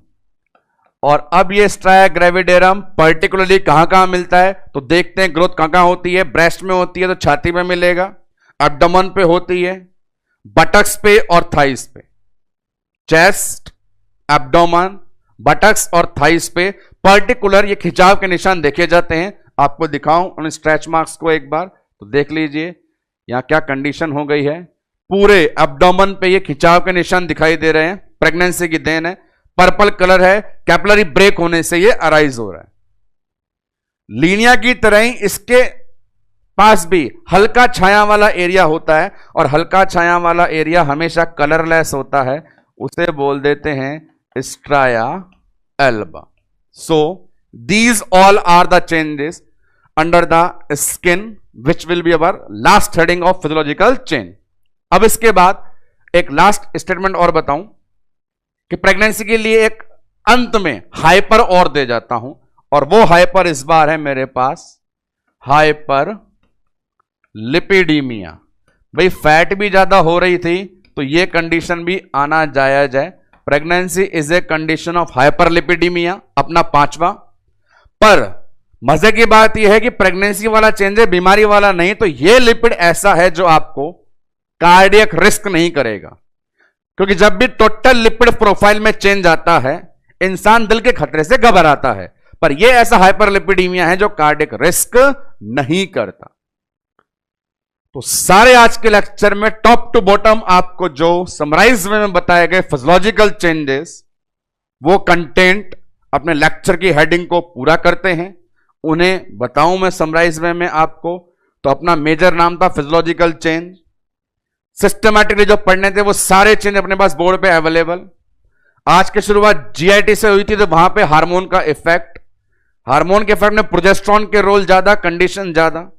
और अब ये स्ट्राया ग्रेविडेरम पर्टिकुलरली कहां कहां मिलता है, तो देखते हैं ग्रोथ कहां कहां होती है। ब्रेस्ट में होती है तो छाती में मिलेगा, एब्डोमेन पे होती है, बटक्स पे और थाइस पे। चेस्ट, एब्डोमेन, बटक्स और थाइस पे पर्टिकुलर ये खिंचाव के निशान देखे जाते हैं। आपको दिखाऊं उन स्ट्रेच मार्क्स को एक बार, तो देख लीजिए यहां क्या कंडीशन हो गई है। पूरे एब्डोमेन पे ये खिंचाव के निशान दिखाई दे रहे हैं, प्रेगनेंसी की देन है। पर्पल कलर है, कैपिलरी ब्रेक होने से ये अराइज हो रहा है। लीनिया की तरह ही इसके पास भी हल्का छाया वाला एरिया होता है, और हल्का छाया वाला एरिया हमेशा कलरलेस होता है, उसे बोल देते हैं striae alba. So these all are the changes under the skin which will be our last heading of physiological change. अब इसके बाद एक लास्ट स्टेटमेंट और बताऊं कि प्रेगनेंसी के लिए एक अंत में हाइपर और दे जाता हूं, और वो हाइपर इस बार है मेरे पास हाइपर लिपिडीमिया। भाई फैट भी ज्यादा हो रही थी तो ये कंडीशन भी आना जायज है। Pregnancy is a condition of hyper lipidaemia, अपना 5वां। पर मजे की बात यह है कि प्रेगनेंसी वाला चेंज है, बीमारी वाला नहीं। तो यह लिपिड ऐसा है जो आपको कार्डियक रिस्क नहीं करेगा, क्योंकि जब भी टोटल लिपिड प्रोफाइल में चेंज आता है इंसान दिल के खतरे से घबराता है, पर यह ऐसा हाइपरलिपिडीमिया है जो कार्डियक रिस्क नहीं करता। तो सारे आज के लेक्चर में टॉप टू बॉटम आपको जो समराइज में बताए गए फिजियोलॉजिकल चेंजेस, वो कंटेंट अपने लेक्चर की हेडिंग को पूरा करते हैं। उन्हें बताऊं मैं समराइज में आपको, तो अपना मेजर नाम था फिजियोलॉजिकल चेंज। सिस्टमैटिकली जो पढ़ने थे वो सारे चेंज अपने पास बोर्ड पे अवेलेबल। आज की शुरुआत जीआईटी से हुई थी, तो वहां पे हार्मोन का इफेक्ट, हार्मोन के इफेक्ट में प्रोजेस्टेरोन के रोल ज्यादा, कंडीशन ज्यादा।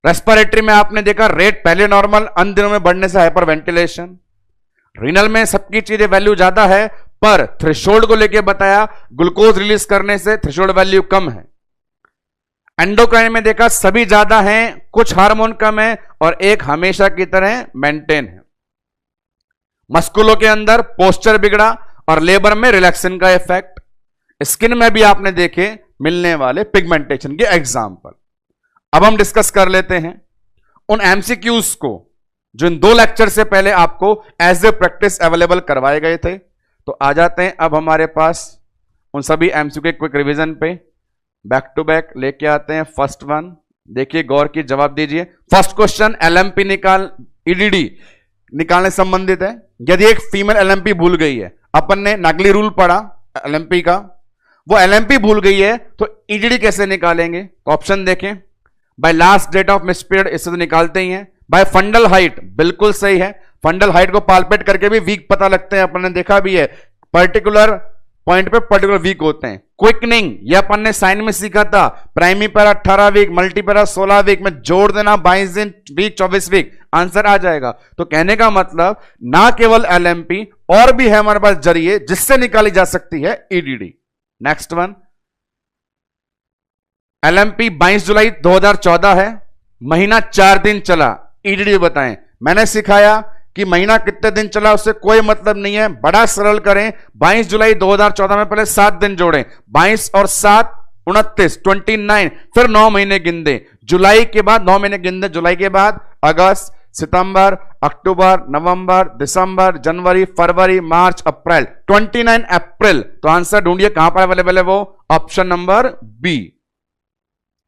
रेस्पिरेटरी में आपने देखा रेट पहले नॉर्मल, अंत दिनों में बढ़ने से हाइपर वेंटिलेशन। रीनल में सबकी चीजें वैल्यू ज्यादा है, पर थ्रेशोल्ड को लेके बताया ग्लूकोज रिलीज करने से थ्रेशोल्ड वैल्यू कम है। एंडोक्राइन में देखा सभी ज्यादा हैं, कुछ हार्मोन कम है, और एक हमेशा की तरह मेंटेन है। मस्कुलो के अंदर पोस्चर बिगड़ा, और लेबर में रिलैक्सिन का इफेक्ट। स्किन में भी आपने देखे मिलने वाले पिगमेंटेशन के एग्जाम्पल। अब हम डिस्कस कर लेते हैं उन एमसीक्यूज को जो इन 2 लेक्चर से पहले आपको एज ए प्रैक्टिस अवेलेबल करवाए गए थे। तो आ जाते हैं अब हमारे पास उन सभी एमसीक्यू के क्विक रिवीजन पे, बैक टू बैक लेके आते हैं। फर्स्ट वन देखिए, गौर की जवाब दीजिए। फर्स्ट क्वेश्चन एलएमपी ईडीडी निकालने से संबंधित है। यदि एक फीमेल एलएमपी भूल गई है, अपन ने नागली रूल पढ़ा एलएमपी का, वो एलएमपी भूल गई है तो ईडीडी कैसे निकालेंगे? तो ऑप्शन देखें, by last date of miss period, इससे तो निकालते ही हैं। बाय फंडल हाइट, बिल्कुल सही है, फंडल हाइट को पालपेट करके भी वीक पता लगते हैं, अपन ने देखा भी है, पर्टिकुलर पॉइंट पे पर्टिकुलर वीक होते हैं। क्विकनिंग, ये अपन ने साइन में सीखा था, primary para 18 week, multi para 16 week में जोड़ देना 22 दिन वीक 24 वीक, आंसर आ जाएगा। तो कहने का मतलब ना केवल एलएमपी और भी है हमारे पास जरिए जिससे निकाली जा सकती है ईडीडी। नेक्स्ट वन, एलएमपी 22 जुलाई 2014 है, महीना 4 दिन चला, ईडीडी बताएं। मैंने सिखाया कि महीना कितने दिन चला उससे कोई मतलब नहीं है, बड़ा सरल करें। 22 जुलाई 2014 में पहले 7 दिन जोड़ें, 22 और 7 29, 29, फिर 9 महीने गिन दें। जुलाई के बाद 9 महीने गिन दें, जुलाई के बाद अगस्त, सितंबर, अक्टूबर, नवंबर, दिसंबर, जनवरी, फरवरी, मार्च, अप्रैल, 29 अप्रैल। तो आंसर ढूंढिए कहां पर अवेलेबल है, वो option number B.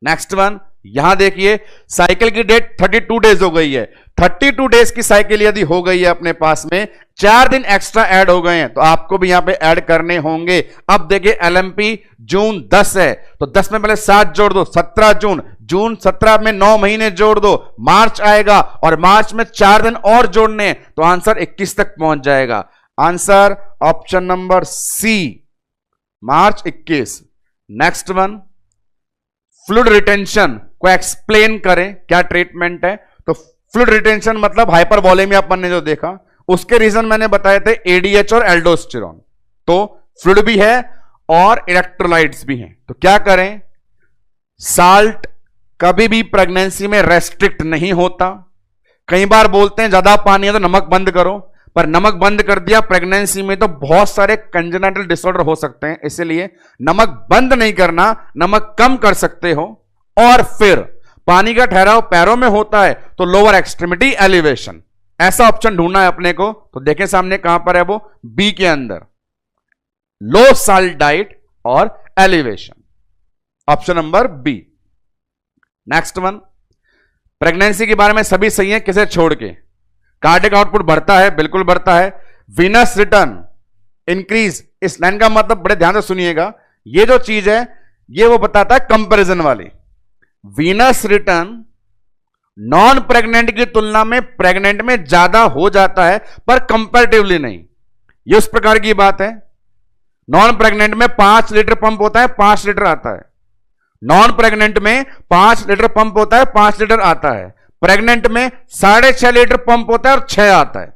Next one, यहां देखिए साइकिल की डेट 32 डेज हो गई है। 32 डेज की साइकिल यदि हो गई है अपने पास में, 4 दिन एक्स्ट्रा ऐड हो गए हैं, तो आपको भी यहां पे ऐड करने होंगे। अब देखिए एलएमपी जून 10 है, तो 10 में पहले 7 जोड़ दो, 17 जून, जून 17 में 9 महीने जोड़ दो, मार्च आएगा और मार्च में 4 दिन और जोड़ने, तो आंसर 21 तक पहुंच जाएगा। आंसर ऑप्शन नंबर सी, मार्च 21। नेक्स्ट वन, फ्लूइड रिटेंशन को एक्सप्लेन करें, क्या ट्रीटमेंट है? तो फ्लूइड रिटेंशन मतलब हाइपरवॉलेमिया अपन ने जो देखा, उसके रीजन मैंने बताए थे एडीएच और एल्डोस्टेरोन। तो फ्लूइड भी है और इलेक्ट्रोलाइट्स भी हैं। तो क्या करें? साल्ट कभी भी प्रेगनेंसी में रेस्ट्रिक्ट नहीं होता। कई बार बोलते हैं ज्यादा पानी है तो नमक बंद करो, पर नमक बंद कर दिया प्रेगनेंसी में तो बहुत सारे कंजेनिटल डिसऑर्डर हो सकते हैं, इसलिए नमक बंद नहीं करना, नमक कम कर सकते हो। और फिर पानी का ठहराव पैरों में होता है तो लोअर एक्सट्रीमिटी एलिवेशन, ऐसा ऑप्शन ढूंढना है अपने को। तो देखें सामने कहां पर है, वो बी के अंदर, लो साल्ट डाइट और elevation, option number B. Next one, pregnancy के बारे में सभी सही है, किसे छोड़ के? कार्डिक आउटपुट बढ़ता है, बिल्कुल बढ़ता है। वीनस रिटर्न इंक्रीज, इस लाइन का मतलब बड़े ध्यान से सुनिएगा, ये जो चीज है ये वो बताता है कंपैरिजन वाली। वीनस रिटर्न नॉन प्रेग्नेंट की तुलना में प्रेग्नेंट में ज्यादा हो जाता है, पर कंपैरेटिवली नहीं। ये उस प्रकार की बात है, नॉन प्रेग्नेंट में 5 लीटर पंप होता है, 5 लीटर आता है। नॉन प्रेग्नेंट में 5 लीटर पंप होता है, 5 लीटर आता है। प्रेग्नेंट में 6.5 लीटर पंप होता है और 6 आता है।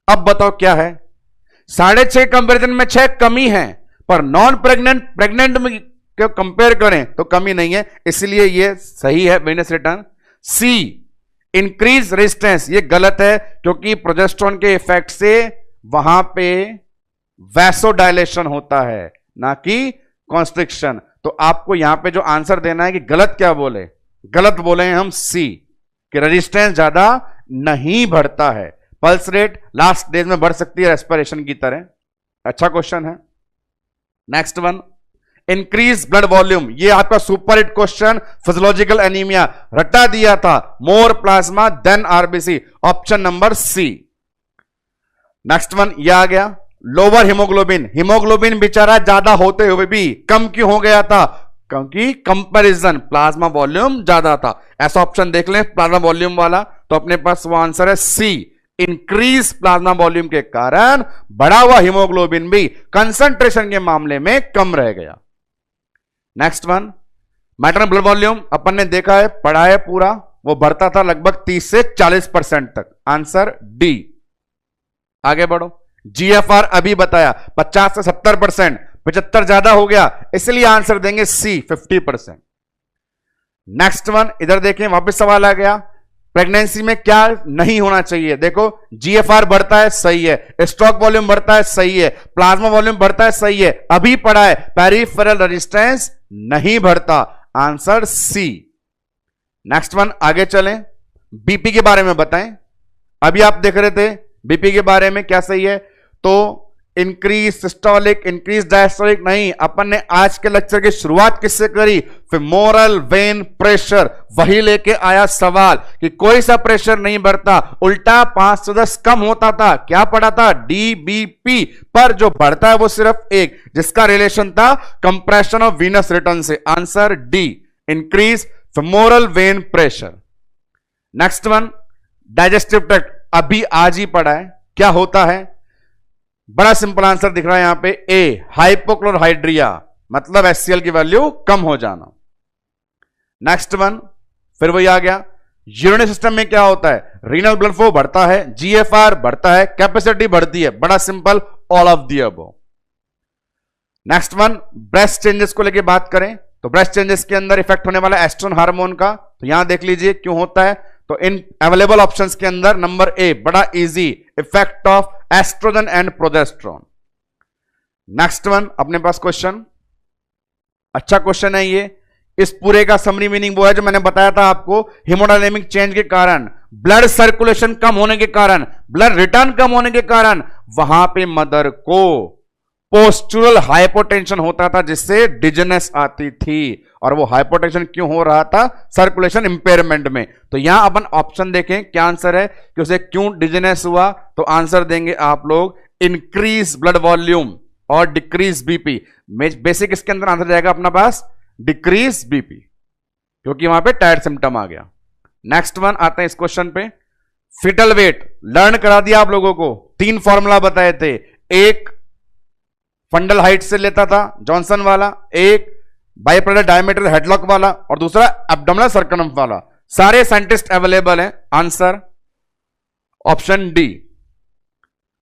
अब बताओ क्या है? 6.5 कंपेरिजन में 6 कमी है, पर नॉन प्रेग्नेंट में कंपेयर करें तो कमी नहीं है, इसलिए ये सही है वीनस रिटर्न। सी, इंक्रीज रेजिस्टेंस, ये गलत है, क्योंकि प्रोजेस्टेरोन के इफेक्ट से वहां पे वैसोडायलेशन होता है, ना कि कॉन्स्ट्रिक्शन। तो आपको यहां पे जो आंसर देना है कि गलत क्या बोले, गलत बोले हैं हम सी, कि रेजिस्टेंस ज्यादा नहीं बढ़ता है। पल्स रेट लास्ट डेज में बढ़ सकती है रेस्पिरेशन की तरह। अच्छा क्वेश्चन है। Next one, increase blood volume, ये आपका super hit question, physiological anaemia रटा दिया था, more plasma than RBC, option number C. Next one, ये आ गया लोअर हीमोग्लोबिन, हीमोग्लोबिन बेचारा ज्यादा होते हुए भी कम क्यों हो गया था? क्योंकि कंपैरिजन प्लाज्मा वॉल्यूम ज्यादा था। ऐसा ऑप्शन देख लें प्लाज्मा वॉल्यूम वाला, तो अपने पास वो आंसर है सी, इंक्रीज प्लाज्मा वॉल्यूम के कारण बढ़ा हुआ हीमोग्लोबिन भी कंसंट्रेशन के मामले में कम रह गया। Next one, maternal blood volume अपन ने देखा है, पढ़ा है पूरा, वो बढ़ता था लगभग 30 से 40% तक, आंसर डी। आगे बढ़ो, जीएफआर अभी बताया 50 से 70%, 75 ज्यादा हो गया, इसलिए आंसर देंगे सी, 50%। नेक्स्ट वन, इधर देखें वापस सवाल आ गया, प्रेगनेंसी में क्या नहीं होना चाहिए? देखो, जीएफआर बढ़ता है, सही है, स्ट्रोक वॉल्यूम बढ़ता है, सही है, प्लाज्मा वॉल्यूम बढ़ता है, सही है, अभी पढ़ा है, पेरिफेरल रेजिस्टेंस नहीं बढ़ता, आंसर सी। नेक्स्ट वन, आगे चलें, बीपी के बारे में बताएं। अभी आप देख रहे थे बीपी के बारे में क्या सही है, तो इंक्रीज सिस्टोलिक, इंक्रीज डायस्टोलिक नहीं, अपन ने आज के लेक्चर की शुरुआत किससे करी? फेमोरल वेन प्रेशर, वही लेके आया सवाल कि कोई सा प्रेशर नहीं बढ़ता, उल्टा 5 से 10 कम होता था। क्या पढ़ा था? डीबीपी, पर जो बढ़ता है वो सिर्फ एक, जिसका रिलेशन था कंप्रेशन ऑफ वीनस रिटर्न से, answer D, increase femoral when pressure. Next one, digestive tract, अभी आज ही पढ़ा है, क्या होता है? बड़ा सिंपल आंसर दिख रहा है यहां पे, ए, हाइपोक्लोराइड्रिया, मतलब HCl की वैल्यू कम हो जाना। नेक्स्ट वन, फिर वही आ गया, यूरिनरी सिस्टम में क्या होता है? रीनल ब्लड फ्लो बढ़ता है, जीएफआर बढ़ता है, कैपेसिटी बढ़ती है, बड़ा simple, all of the above. Next one, breast changes को लेके बात करें तो ब्रेस्ट चेंजेस के अंदर इफेक्ट होने वाला एस्ट्रोजन हार्मोन का, तो यहां देख लीजिए क्यों होता है। तो इन अवेलेबल ऑप्शंस के अंदर नंबर ए, बड़ा easy, effect of oestrogen and progesterone. Next one, अपने पास क्वेश्चन, अच्छा क्वेश्चन है ये, इस पूरे का समरी मीनिंग वो है जो मैंने बताया था आपको, हिमोडायनेमिक चेंज के कारण, ब्लड सर्कुलेशन कम होने के कारण, ब्लड रिटर्न कम होने के कारण, वहां पे मदर को पोस्चुरल हाइपोटेंशन होता था, जिससे डिजनेस आती थी, और वो हाइपोटेंशन क्यों हो रहा था? सर्कुलेशन इंपेयरमेंट में। तो यहां अपन ऑप्शन देखें क्या आंसर है कि उसे क्यों डिजनेस हुआ, तो आंसर देंगे आप लोग इंक्रीज ब्लड वॉल्यूम और डिक्रीज बीपी। बेसिक इसके अंदर आंसर जाएगा अपना पास डिक्रीज बीपी, क्योंकि वहां पे टायर्ड सिम्टम आ गया। नेक्स्ट वन, आते हैं इस क्वेश्चन पे, फिटल वेट लर्न करा दिया आप लोगों को, 3 फॉर्मूला बताए थे, एक फंडल हाइट से लेता था जॉनसन वाला, एक बाइपोलर डायमीटर हेडलॉक वाला, और दूसरा एब्डोमिनल सर्कमफेरेंस वाला। सारे साइंटिस्ट अवेलेबल हैं, answer option D.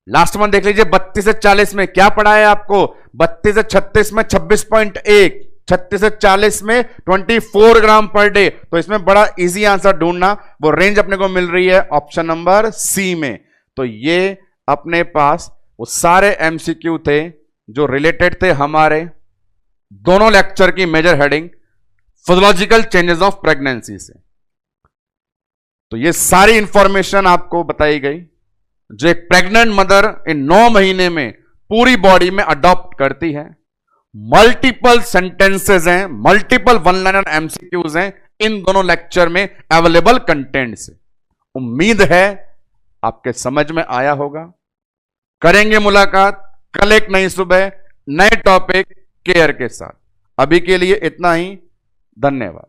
Last one देख लीजिए, 32 से 40 में क्या पढ़ा है आपको? 32 से 36 में 26.1, 36 से 40 में 24 ग्राम पर डे। तो इसमें बड़ा इजी आंसर ढूंढना, वो रेंज अपने को मिल रही है ऑप्शन नंबर सी में। तो ये अपने पास वो सारे एमसीक्यू थे जो रिलेटेड थे हमारे दोनों लेक्चर की major heading physiological changes of pregnancy से। तो ये सारी इंफॉर्मेशन आपको बताई गई जो एक प्रेग्नेंट मदर इन 9 महीने में पूरी बॉडी में अडॉप्ट करती है। मल्टीपल सेंटेंसेस हैं, मल्टीपल वन लाइनर एमसीक्यूज हैं इन दोनों लेक्चर में अवेलेबल कंटेंट से। उम्मीद है आपके समझ में आया होगा। करेंगे मुलाकात कल एक नई सुबह नए टॉपिक केयर के साथ। अभी के लिए इतना ही, धन्यवाद।